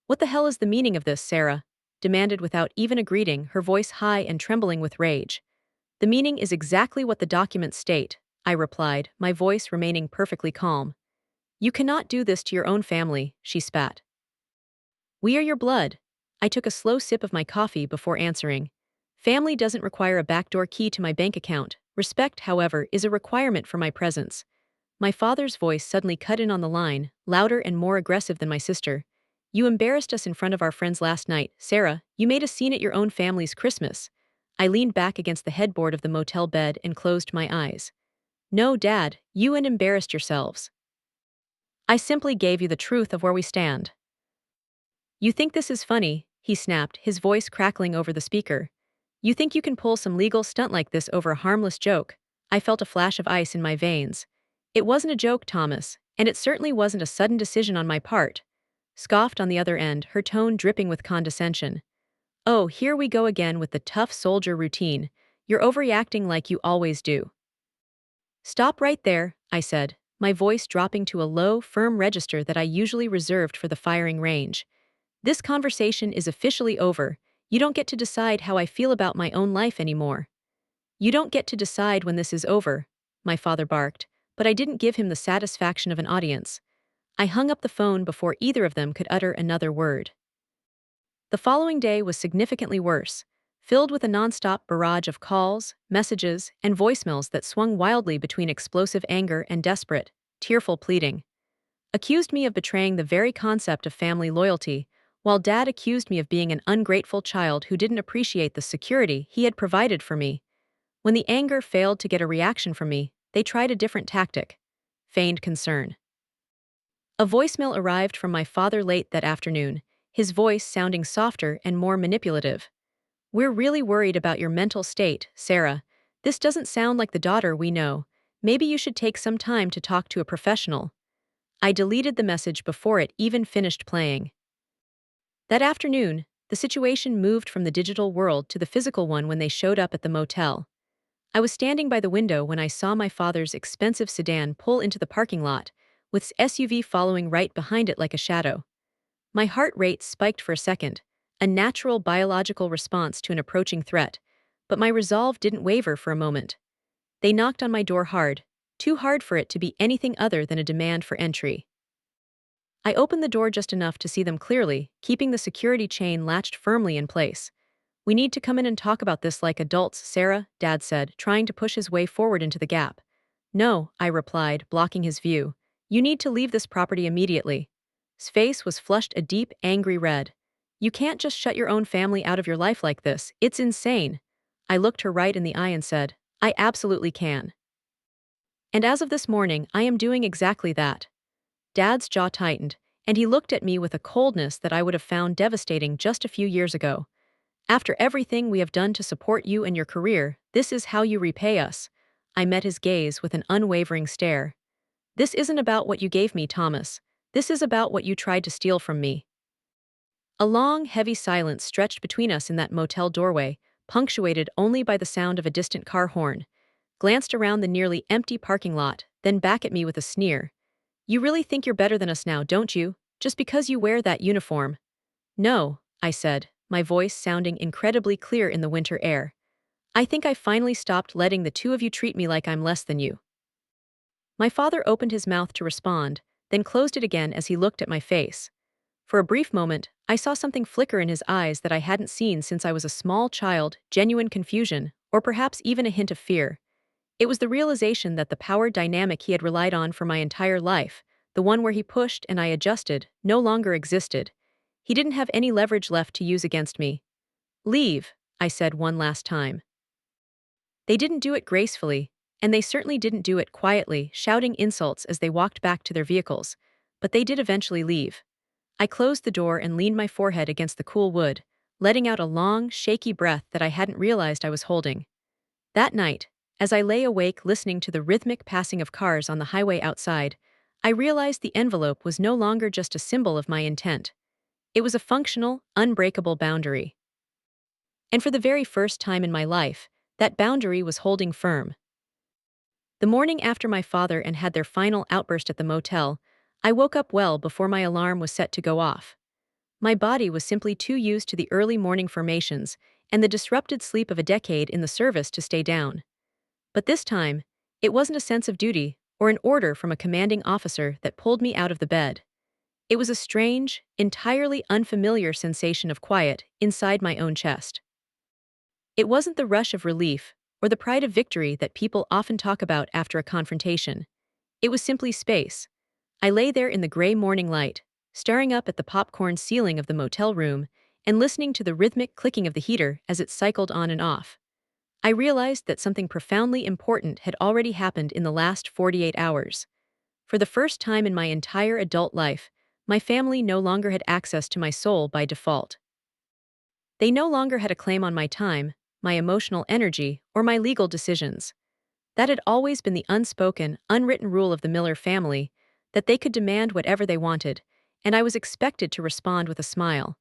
"What the hell is the meaning of this, Sarah?" demanded without even a greeting, her voice high and trembling with rage. "The meaning is exactly what the documents state," I replied, my voice remaining perfectly calm. "You cannot do this to your own family," she spat. "We are your blood." I took a slow sip of my coffee before answering. "Family doesn't require a backdoor key to my bank account. Respect, however, is a requirement for my presence." My father's voice suddenly cut in on the line, louder and more aggressive than my sister. "You embarrassed us in front of our friends last night, Sarah. You made a scene at your own family's Christmas." I leaned back against the headboard of the motel bed and closed my eyes. "No, Dad, you and embarrassed yourselves. I simply gave you the truth of where we stand." "You think this is funny?" he snapped, his voice crackling over the speaker. "You think you can pull some legal stunt like this over a harmless joke?" I felt a flash of ice in my veins. "It wasn't a joke, Thomas, and it certainly wasn't a sudden decision on my part," scoffed on the other end, her tone dripping with condescension. "Oh, here we go again with the tough soldier routine. You're overreacting like you always do." "Stop right there," I said, my voice dropping to a low, firm register that I usually reserved for the firing range. "This conversation is officially over. You don't get to decide how I feel about my own life anymore." "You don't get to decide when this is over," my father barked, but I didn't give him the satisfaction of an audience. I hung up the phone before either of them could utter another word. The following day was significantly worse, filled with a nonstop barrage of calls, messages, and voicemails that swung wildly between explosive anger and desperate, tearful pleading. Accused me of betraying the very concept of family loyalty, while Dad accused me of being an ungrateful child who didn't appreciate the security he had provided for me. When the anger failed to get a reaction from me, they tried a different tactic: feigned concern. A voicemail arrived from my father late that afternoon, his voice sounding softer and more manipulative. "We're really worried about your mental state, Sarah. This doesn't sound like the daughter we know. Maybe you should take some time to talk to a professional." I deleted the message before it even finished playing. That afternoon, the situation moved from the digital world to the physical one when they showed up at the motel. I was standing by the window when I saw my father's expensive sedan pull into the parking lot, with his SUV following right behind it like a shadow. My heart rate spiked for a second, a natural biological response to an approaching threat, but my resolve didn't waver for a moment. They knocked on my door hard, too hard for it to be anything other than a demand for entry. I opened the door just enough to see them clearly, keeping the security chain latched firmly in place. "We need to come in and talk about this like adults, Sarah," Dad said, trying to push his way forward into the gap. "No," I replied, blocking his view. "You need to leave this property immediately." His face was flushed a deep, angry red. "You can't just shut your own family out of your life like this. It's insane." I looked her right in the eye and said, "I absolutely can. And as of this morning, I am doing exactly that." Dad's jaw tightened, and he looked at me with a coldness that I would have found devastating just a few years ago. "After everything we have done to support you and your career, this is how you repay us." I met his gaze with an unwavering stare. "This isn't about what you gave me, Thomas. This is about what you tried to steal from me." A long, heavy silence stretched between us in that motel doorway, punctuated only by the sound of a distant car horn. Glanced around the nearly empty parking lot, then back at me with a sneer. "You really think you're better than us now, don't you? Just because you wear that uniform?" "No," I said, my voice sounding incredibly clear in the winter air. "I think I finally stopped letting the two of you treat me like I'm less than you." My father opened his mouth to respond, then closed it again as he looked at my face. For a brief moment, I saw something flicker in his eyes that I hadn't seen since I was a small child: genuine confusion, or perhaps even a hint of fear. It was the realization that the power dynamic he had relied on for my entire life, the one where he pushed and I adjusted, no longer existed. He didn't have any leverage left to use against me. "Leave," I said one last time. They didn't do it gracefully, and they certainly didn't do it quietly, shouting insults as they walked back to their vehicles. But they did eventually leave. I closed the door and leaned my forehead against the cool wood, letting out a long, shaky breath that I hadn't realized I was holding. That night, as I lay awake listening to the rhythmic passing of cars on the highway outside, I realized the envelope was no longer just a symbol of my intent. It was a functional, unbreakable boundary. And for the very first time in my life, that boundary was holding firm. The morning after my father and had their final outburst at the motel, I woke up well before my alarm was set to go off. My body was simply too used to the early morning formations and the disrupted sleep of a decade in the service to stay down. But this time, it wasn't a sense of duty or an order from a commanding officer that pulled me out of the bed. It was a strange, entirely unfamiliar sensation of quiet inside my own chest. It wasn't the rush of relief or the pride of victory that people often talk about after a confrontation. It was simply space. I lay there in the gray morning light, staring up at the popcorn ceiling of the motel room and listening to the rhythmic clicking of the heater as it cycled on and off. I realized that something profoundly important had already happened in the last 48 hours. For the first time in my entire adult life, my family no longer had access to my soul by default. They no longer had a claim on my time, my emotional energy, or my legal decisions. That had always been the unspoken, unwritten rule of the Miller family, that they could demand whatever they wanted, and I was expected to respond with a smile.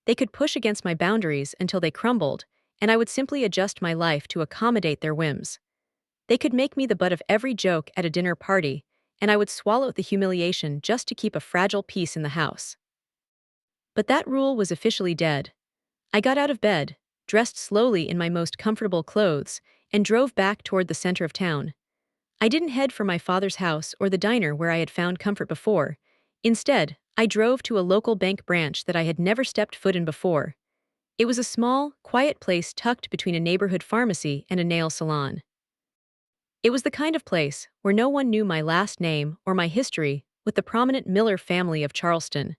They could push against my boundaries until they crumbled, and I would simply adjust my life to accommodate their whims. They could make me the butt of every joke at a dinner party, and I would swallow the humiliation just to keep a fragile peace in the house. But that rule was officially dead. I got out of bed, dressed slowly in my most comfortable clothes, and drove back toward the center of town. I didn't head for my father's house or the diner where I had found comfort before. Instead, I drove to a local bank branch that I had never stepped foot in before. It was a small, quiet place tucked between a neighborhood pharmacy and a nail salon. It was the kind of place where no one knew my last name or my history with the prominent Miller family of Charleston.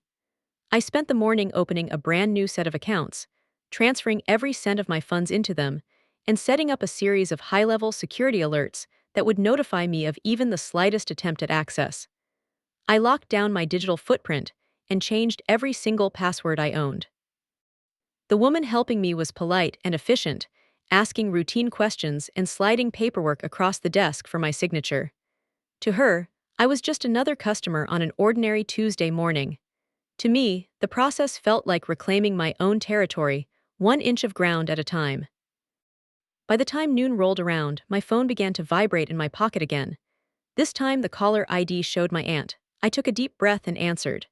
I spent the morning opening a brand new set of accounts, transferring every cent of my funds into them, and setting up a series of high-level security alerts that would notify me of even the slightest attempt at access. I locked down my digital footprint and changed every single password I owned. The woman helping me was polite and efficient, asking routine questions and sliding paperwork across the desk for my signature. To her, I was just another customer on an ordinary Tuesday morning. To me, the process felt like reclaiming my own territory, 1 inch of ground at a time. By the time noon rolled around, my phone began to vibrate in my pocket again. This time the caller ID showed my aunt. I took a deep breath and answered.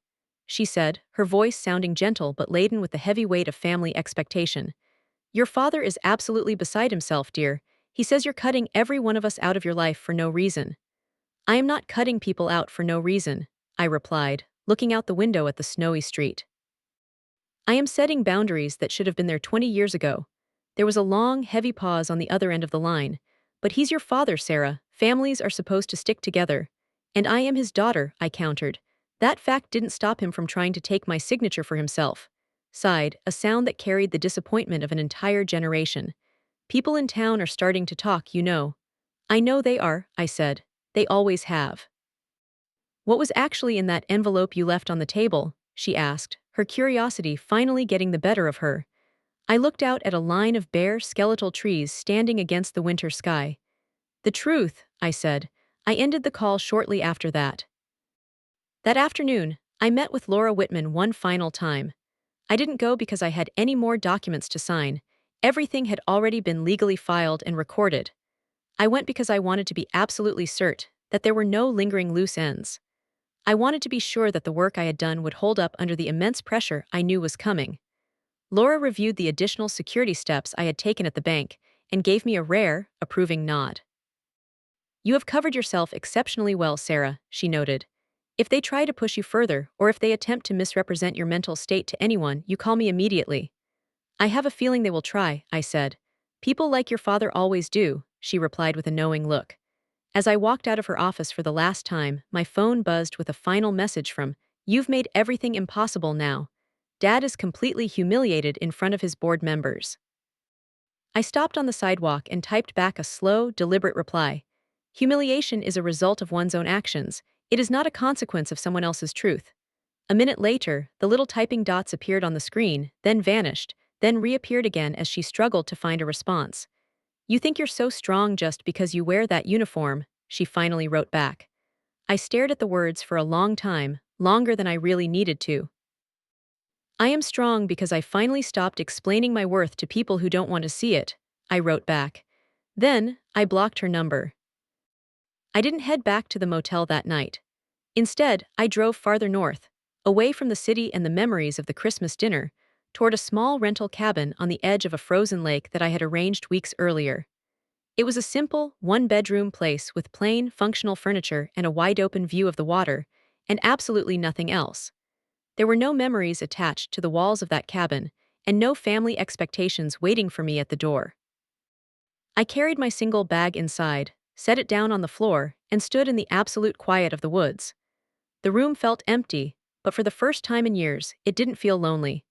She said, her voice sounding gentle but laden with the heavy weight of family expectation. "Your father is absolutely beside himself, dear. He says you're cutting every one of us out of your life for no reason." "I am not cutting people out for no reason," I replied, looking out the window at the snowy street. "I am setting boundaries that should have been there 20 years ago." There was a long, heavy pause on the other end of the line. "But he's your father, Sarah. Families are supposed to stick together." "And I am his daughter," I countered. That fact didn't stop him from trying to take my signature for himself. Sighed, a sound that carried the disappointment of an entire generation. "People in town are starting to talk, you know." "I know they are," I said. "They always have." "What was actually in that envelope you left on the table?" she asked, her curiosity finally getting the better of her. I looked out at a line of bare, skeletal trees standing against the winter sky. "The truth," I said. I ended the call shortly after that. That afternoon, I met with Laura Whitman one final time. I didn't go because I had any more documents to sign. Everything had already been legally filed and recorded. I went because I wanted to be absolutely certain that there were no lingering loose ends. I wanted to be sure that the work I had done would hold up under the immense pressure I knew was coming. Laura reviewed the additional security steps I had taken at the bank and gave me a rare, approving nod. "You have covered yourself exceptionally well, Sarah," she noted. "If they try to push you further, or if they attempt to misrepresent your mental state to anyone, you call me immediately." "I have a feeling they will try," I said. "People like your father always do," she replied with a knowing look. As I walked out of her office for the last time, my phone buzzed with a final message from, "You've made everything impossible now. Dad is completely humiliated in front of his board members." I stopped on the sidewalk and typed back a slow, deliberate reply. "Humiliation is a result of one's own actions. It is not a consequence of someone else's truth." A minute later, the little typing dots appeared on the screen, then vanished, then reappeared again as she struggled to find a response. "You think you're so strong just because you wear that uniform," she finally wrote back. I stared at the words for a long time, longer than I really needed to. "I am strong because I finally stopped explaining my worth to people who don't want to see it," I wrote back. Then, I blocked her number. I didn't head back to the motel that night. Instead, I drove farther north, away from the city and the memories of the Christmas dinner, toward a small rental cabin on the edge of a frozen lake that I had arranged weeks earlier. It was a simple, one-bedroom place with plain, functional furniture and a wide-open view of the water, and absolutely nothing else. There were no memories attached to the walls of that cabin, and no family expectations waiting for me at the door. I carried my single bag inside, set it down on the floor, and stood in the absolute quiet of the woods. The room felt empty, but for the first time in years, it didn't feel lonely.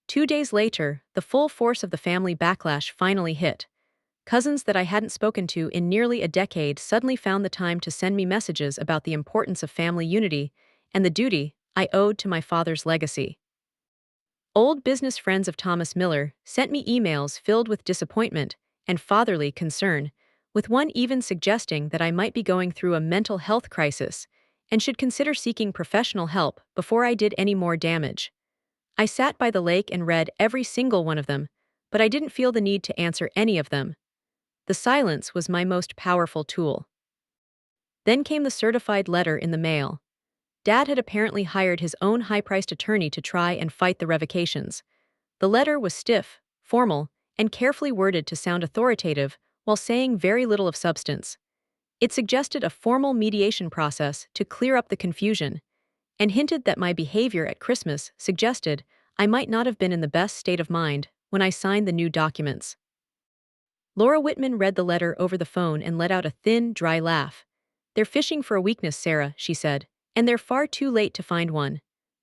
2 days later, the full force of the family backlash finally hit. Cousins that I hadn't spoken to in nearly a decade suddenly found the time to send me messages about the importance of family unity and the duty I owed to my father's legacy. Old business friends of Thomas Miller sent me emails filled with disappointment and fatherly concern, with one even suggesting that I might be going through a mental health crisis and should consider seeking professional help before I did any more damage. I sat by the lake and read every single one of them, but I didn't feel the need to answer any of them. The silence was my most powerful tool. Then came the certified letter in the mail. Dad had apparently hired his own high-priced attorney to try and fight the revocations. The letter was stiff, formal, and carefully worded to sound authoritative while saying very little of substance. It suggested a formal mediation process to clear up the confusion, and hinted that my behavior at Christmas suggested I might not have been in the best state of mind when I signed the new documents. Laura Whitman read the letter over the phone and let out a thin, dry laugh. "They're fishing for a weakness, Sarah," she said, "and they're far too late to find one.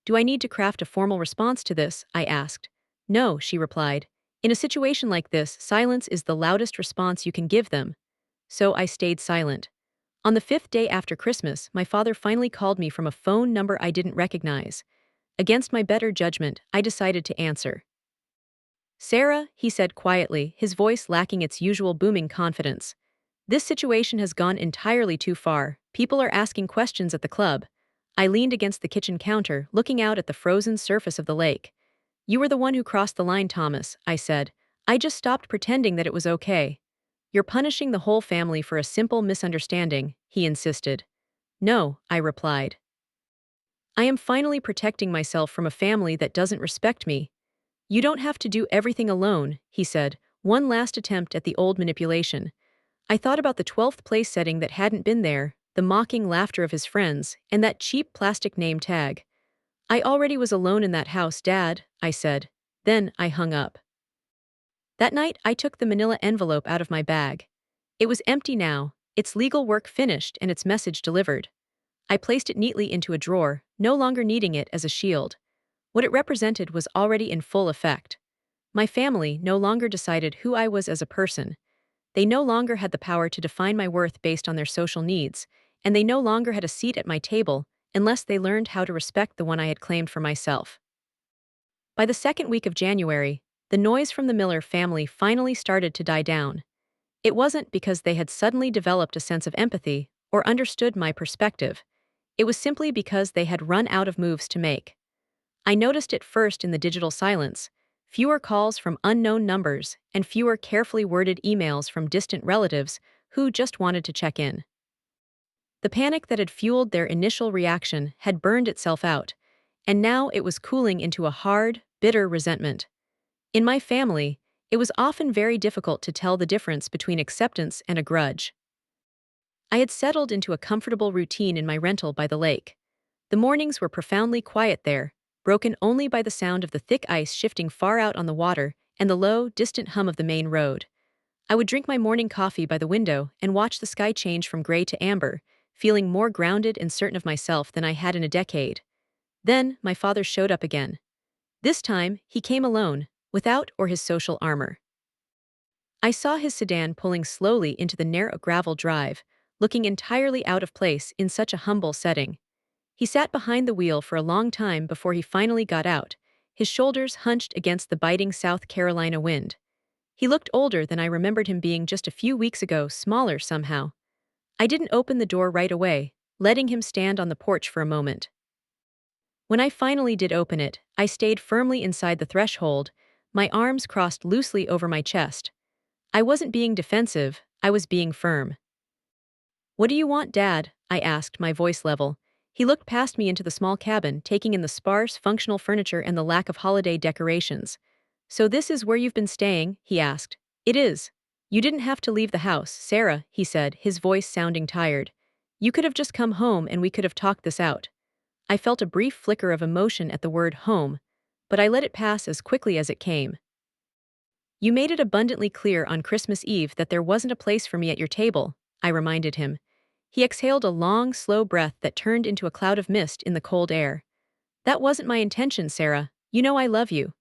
Do I need to craft a formal response to this? I asked. No, she replied. In a situation like this, silence is the loudest response you can give them. So I stayed silent. On the fifth day after Christmas, my father finally called me from a phone number I didn't recognize. Against my better judgment, I decided to answer. Sarah, he said quietly, his voice lacking its usual booming confidence. This situation has gone entirely too far. People are asking questions at the club. I leaned against the kitchen counter, looking out at the frozen surface of the lake. You were the one who crossed the line, Thomas, I said. I just stopped pretending that it was okay. You're punishing the whole family for a simple misunderstanding, he insisted. No, I replied. I am finally protecting myself from a family that doesn't respect me. You don't have to do everything alone, he said, one last attempt at the old manipulation. I thought about the 12th place setting that hadn't been there, the mocking laughter of his friends, and that cheap plastic name tag. I already was alone in that house, Dad, I said. Then I hung up. That night, I took the manila envelope out of my bag. It was empty now, its legal work finished and its message delivered. I placed it neatly into a drawer, no longer needing it as a shield. What it represented was already in full effect. My family no longer decided who I was as a person. They no longer had the power to define my worth based on their social needs, and they no longer had a seat at my table unless they learned how to respect the one I had claimed for myself. By the second week of January, the noise from the Miller family finally started to die down. It wasn't because they had suddenly developed a sense of empathy or understood my perspective. It was simply because they had run out of moves to make. I noticed it first in the digital silence: fewer calls from unknown numbers and fewer carefully worded emails from distant relatives who just wanted to check in. The panic that had fueled their initial reaction had burned itself out, and now it was cooling into a hard, bitter resentment. In my family, it was often very difficult to tell the difference between acceptance and a grudge. I had settled into a comfortable routine in my rental by the lake. The mornings were profoundly quiet there, broken only by the sound of the thick ice shifting far out on the water and the low, distant hum of the main road. I would drink my morning coffee by the window and watch the sky change from gray to amber, feeling more grounded and certain of myself than I had in a decade. Then, my father showed up again. This time, he came alone, without or his social armor. I saw his sedan pulling slowly into the narrow gravel drive, looking entirely out of place in such a humble setting. He sat behind the wheel for a long time before he finally got out, his shoulders hunched against the biting South Carolina wind. He looked older than I remembered him being just a few weeks ago, smaller somehow. I didn't open the door right away, letting him stand on the porch for a moment. When I finally did open it, I stayed firmly inside the threshold, my arms crossed loosely over my chest. I wasn't being defensive, I was being firm. "What do you want, Dad?" I asked, my voice level. He looked past me into the small cabin, taking in the sparse, functional furniture and the lack of holiday decorations. "So this is where you've been staying?" he asked. "It is. You didn't have to leave the house, Sarah," he said, his voice sounding tired. "You could have just come home and we could have talked this out." I felt a brief flicker of emotion at the word home, but I let it pass as quickly as it came. "You made it abundantly clear on Christmas Eve that there wasn't a place for me at your table," I reminded him. He exhaled a long, slow breath that turned into a cloud of mist in the cold air. "That wasn't my intention, Sarah. You know I love you."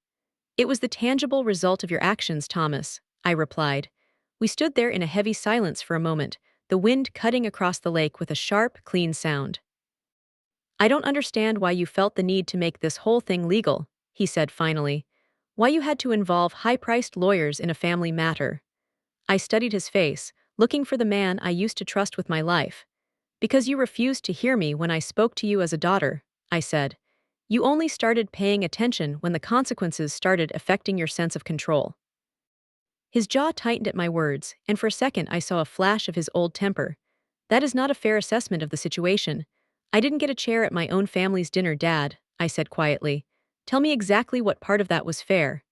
"It was the tangible result of your actions, Thomas," I replied. We stood there in a heavy silence for a moment, the wind cutting across the lake with a sharp, clean sound. "I don't understand why you felt the need to make this whole thing legal," he said finally. "Why you had to involve high-priced lawyers in a family matter." I studied his face, looking for the man I used to trust with my life. "Because you refused to hear me when I spoke to you as a daughter," I said. "You only started paying attention when the consequences started affecting your sense of control." His jaw tightened at my words, and for a second I saw a flash of his old temper. "That is not a fair assessment of the situation. I didn't get a chair at my own family's dinner, Dad," I said quietly. "Tell me exactly what part of that was fair."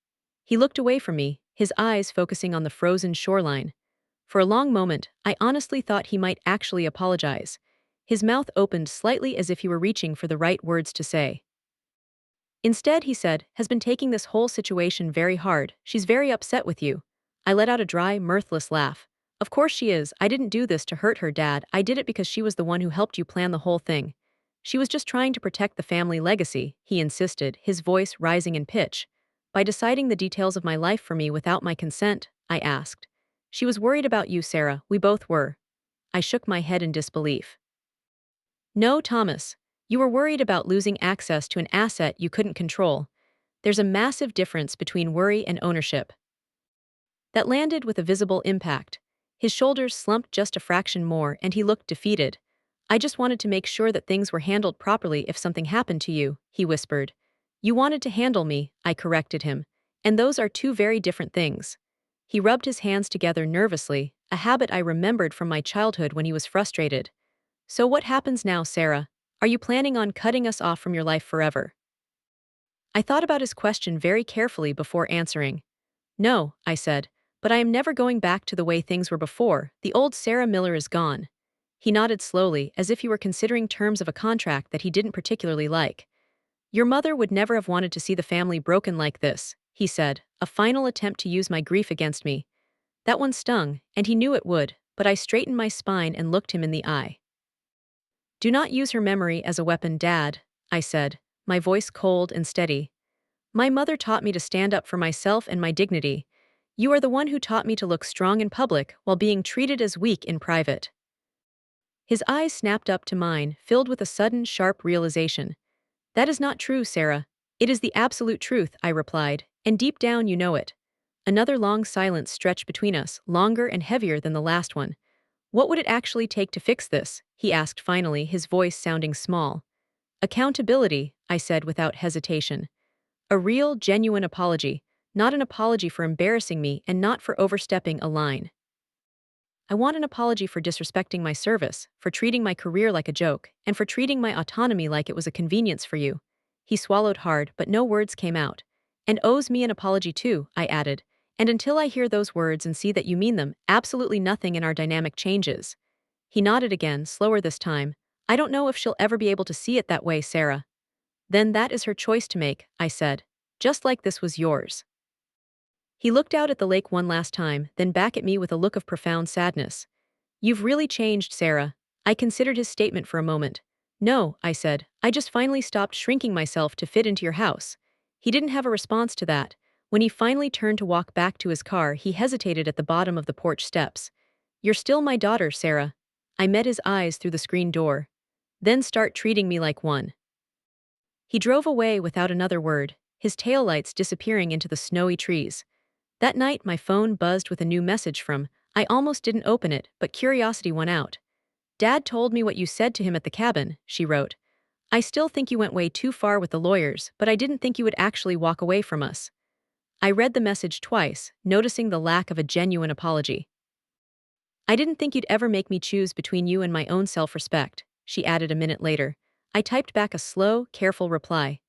He looked away from me, his eyes focusing on the frozen shoreline. For a long moment, I honestly thought he might actually apologize. His mouth opened slightly as if he were reaching for the right words to say. "Instead, he said, has been taking this whole situation very hard. She's very upset with you." I let out a dry, mirthless laugh. "Of course she is. I didn't do this to hurt her, Dad. I did it because she was the one who helped you plan the whole thing." She was just trying to protect the family legacy, he insisted, his voice rising in pitch. By deciding the details of my life for me without my consent, I asked. She was worried about you, Sarah. We both were. I shook my head in disbelief. No, Thomas. You were worried about losing access to an asset you couldn't control. There's a massive difference between worry and ownership. That landed with a visible impact. His shoulders slumped just a fraction more and he looked defeated. I just wanted to make sure that things were handled properly if something happened to you, he whispered. You wanted to handle me, I corrected him. And those are two very different things. He rubbed his hands together nervously, a habit I remembered from my childhood when he was frustrated. So what happens now, Sarah? Are you planning on cutting us off from your life forever? I thought about his question very carefully before answering. No, I said, but I am never going back to the way things were before. The old Sarah Miller is gone. He nodded slowly, as if he were considering terms of a contract that he didn't particularly like. Your mother would never have wanted to see the family broken like this, he said, a final attempt to use my grief against me. That one stung, and he knew it would, but I straightened my spine and looked him in the eye. Do not use her memory as a weapon, Dad, I said, my voice cold and steady. My mother taught me to stand up for myself and my dignity. You are the one who taught me to look strong in public while being treated as weak in private. His eyes snapped up to mine, filled with a sudden, sharp realization. That is not true, Sarah. It is the absolute truth, I replied, and deep down you know it. Another long silence stretched between us, longer and heavier than the last one. What would it actually take to fix this? He asked finally, his voice sounding small. Accountability, I said without hesitation. A real, genuine apology, not an apology for embarrassing me and not for overstepping a line. I want an apology for disrespecting my service, for treating my career like a joke, and for treating my autonomy like it was a convenience for you. He swallowed hard, but no words came out. And owes me an apology too, I added. And until I hear those words and see that you mean them, absolutely nothing in our dynamic changes. He nodded again, slower this time. I don't know if she'll ever be able to see it that way, Sarah. Then that is her choice to make, I said. Just like this was yours. He looked out at the lake one last time, then back at me with a look of profound sadness. You've really changed, Sarah. I considered his statement for a moment. No, I said, I just finally stopped shrinking myself to fit into your house. He didn't have a response to that. When he finally turned to walk back to his car, he hesitated at the bottom of the porch steps. You're still my daughter, Sarah. I met his eyes through the screen door. Then start treating me like one. He drove away without another word, his taillights disappearing into the snowy trees. That night my phone buzzed with a new message from, I almost didn't open it, but curiosity won out. Dad told me what you said to him at the cabin, she wrote. I still think you went way too far with the lawyers, but I didn't think you would actually walk away from us. I read the message twice, noticing the lack of a genuine apology. I didn't think you'd ever make me choose between you and my own self-respect, she added a minute later. I typed back a slow, careful reply.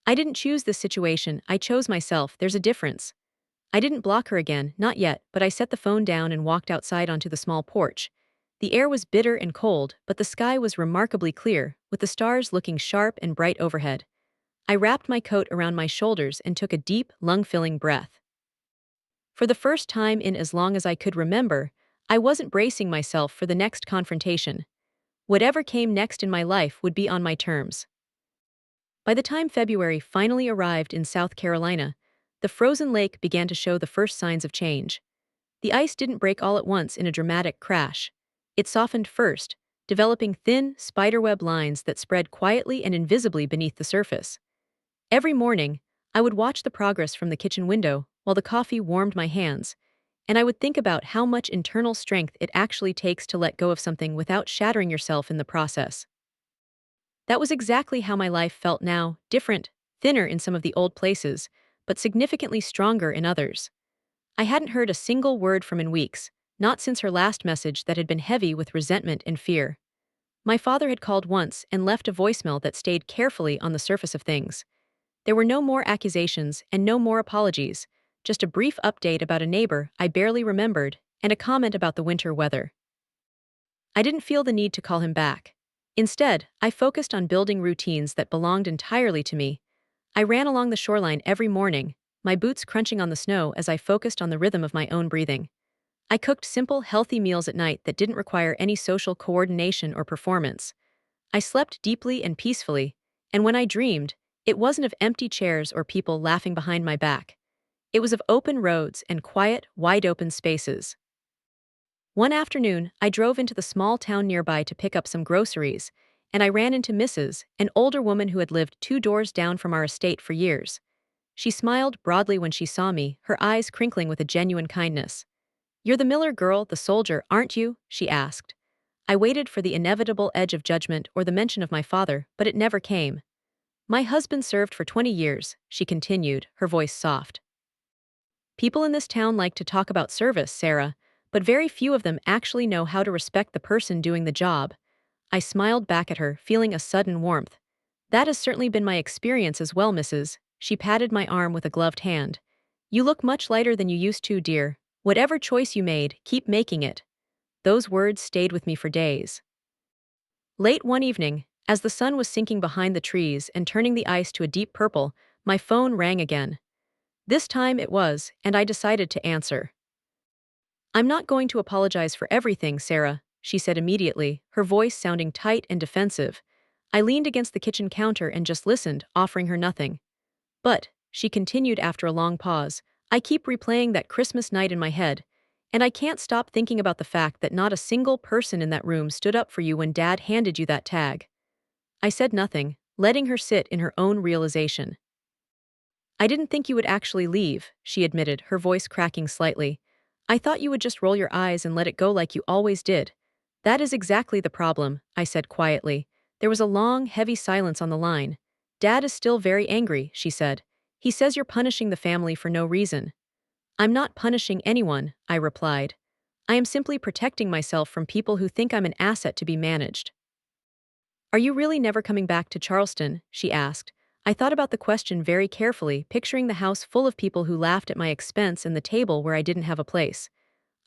I didn't choose this situation, I chose myself, there's a difference. I didn't block her again, not yet, but I set the phone down and walked outside onto the small porch. The air was bitter and cold, but the sky was remarkably clear, with the stars looking sharp and bright overhead. I wrapped my coat around my shoulders and took a deep, lung-filling breath. For the first time in as long as I could remember, I wasn't bracing myself for the next confrontation. Whatever came next in my life would be on my terms. By the time February finally arrived in South Carolina, the frozen lake began to show the first signs of change. The ice didn't break all at once in a dramatic crash. It softened first, developing thin, spiderweb lines that spread quietly and invisibly beneath the surface. Every morning, I would watch the progress from the kitchen window while the coffee warmed my hands, and I would think about how much internal strength it actually takes to let go of something without shattering yourself in the process. That was exactly how my life felt now, different, thinner in some of the old places, but significantly stronger in others. I hadn't heard a single word from in weeks, not since her last message that had been heavy with resentment and fear. My father had called once and left a voicemail that stayed carefully on the surface of things. There were no more accusations and no more apologies, just a brief update about a neighbor I barely remembered and a comment about the winter weather. I didn't feel the need to call him back. Instead, I focused on building routines that belonged entirely to me. I ran along the shoreline every morning, my boots crunching on the snow as I focused on the rhythm of my own breathing. I cooked simple, healthy meals at night that didn't require any social coordination or performance. I slept deeply and peacefully, and when I dreamed, it wasn't of empty chairs or people laughing behind my back. It was of open roads and quiet, wide-open spaces. One afternoon, I drove into the small town nearby to pick up some groceries, and I ran into Mrs., an older woman who had lived 2 doors down from our estate for years. She smiled broadly when she saw me, her eyes crinkling with a genuine kindness. "You're the Miller girl, the soldier, aren't you?" she asked. I waited for the inevitable edge of judgment or the mention of my father, but it never came. "My husband served for 20 years, she continued, her voice soft. "People in this town like to talk about service, Sarah, but very few of them actually know how to respect the person doing the job." I smiled back at her, feeling a sudden warmth. "That has certainly been my experience as well, Mrs." She patted my arm with a gloved hand. "You look much lighter than you used to, dear. Whatever choice you made, keep making it." Those words stayed with me for days. Late one evening, as the sun was sinking behind the trees and turning the ice to a deep purple, my phone rang again. This time it was, and I decided to answer. "I'm not going to apologize for everything, Sarah," she said immediately, her voice sounding tight and defensive. I leaned against the kitchen counter and just listened, offering her nothing. "But," she continued after a long pause, "I keep replaying that Christmas night in my head, and I can't stop thinking about the fact that not a single person in that room stood up for you when Dad handed you that tag." I said nothing, letting her sit in her own realization. "I didn't think you would actually leave," she admitted, her voice cracking slightly. "I thought you would just roll your eyes and let it go like you always did." "That is exactly the problem," I said quietly. There was a long, heavy silence on the line. "Dad is still very angry," she said. "He says you're punishing the family for no reason." "I'm not punishing anyone," I replied. "I am simply protecting myself from people who think I'm an asset to be managed." "Are you really never coming back to Charleston?" she asked. I thought about the question very carefully, picturing the house full of people who laughed at my expense and the table where I didn't have a place.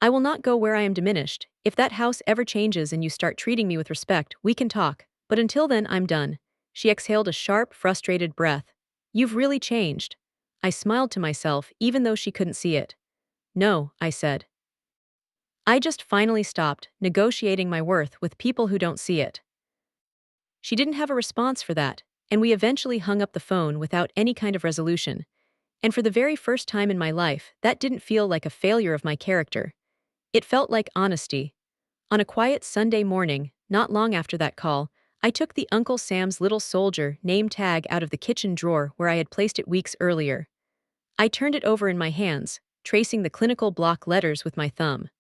"I will not go where I am diminished. If that house ever changes and you start treating me with respect, we can talk. But until then, I'm done." She exhaled a sharp, frustrated breath. "You've really changed." I smiled to myself, even though she couldn't see it. "No," I said. "I just finally stopped negotiating my worth with people who don't see it." She didn't have a response for that, and we eventually hung up the phone without any kind of resolution. And for the very first time in my life, that didn't feel like a failure of my character. It felt like honesty. On a quiet Sunday morning, not long after that call, I took the Uncle Sam's Little Soldier name tag out of the kitchen drawer where I had placed it weeks earlier. I turned it over in my hands, tracing the clinical block letters with my thumb.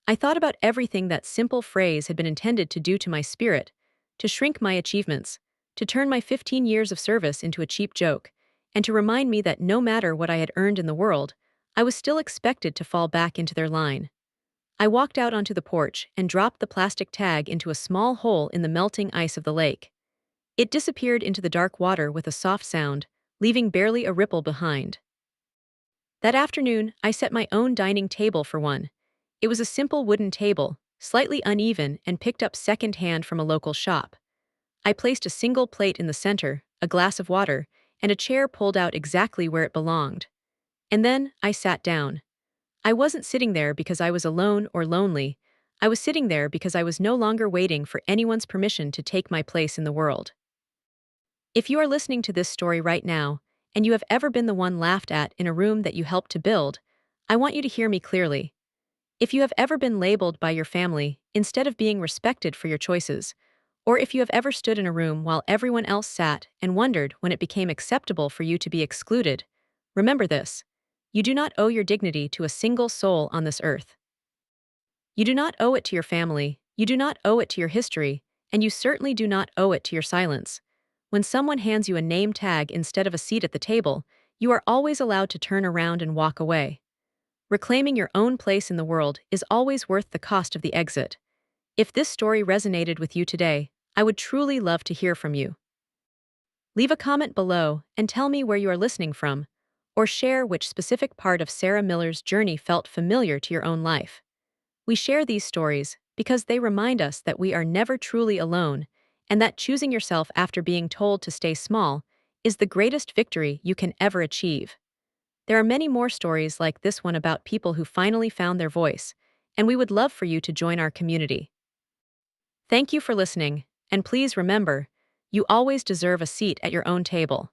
I thought about everything that simple phrase had been intended to do to my spirit, to shrink my achievements, to turn my 15 years of service into a cheap joke, and to remind me that no matter what I had earned in the world, I was still expected to fall back into their line. I walked out onto the porch and dropped the plastic tag into a small hole in the melting ice of the lake. It disappeared into the dark water with a soft sound, leaving barely a ripple behind. That afternoon, I set my own dining table for one. It was a simple wooden table, slightly uneven and picked up second-hand from a local shop. I placed a single plate in the center, a glass of water, and a chair pulled out exactly where it belonged. And then, I sat down. I wasn't sitting there because I was alone or lonely. I was sitting there because I was no longer waiting for anyone's permission to take my place in the world. If you are listening to this story right now, and you have ever been the one laughed at in a room that you helped to build, I want you to hear me clearly. If you have ever been labeled by your family instead of being respected for your choices, or if you have ever stood in a room while everyone else sat and wondered when it became acceptable for you to be excluded, remember this: you do not owe your dignity to a single soul on this earth. You do not owe it to your family, you do not owe it to your history, and you certainly do not owe it to your silence. When someone hands you a name tag instead of a seat at the table, you are always allowed to turn around and walk away. Reclaiming your own place in the world is always worth the cost of the exit. If this story resonated with you today, I would truly love to hear from you. Leave a comment below and tell me where you are listening from, or share which specific part of Sarah Miller's journey felt familiar to your own life. We share these stories because they remind us that we are never truly alone, and that choosing yourself after being told to stay small is the greatest victory you can ever achieve. There are many more stories like this one about people who finally found their voice, and we would love for you to join our community. Thank you for listening. And please remember, you always deserve a seat at your own table.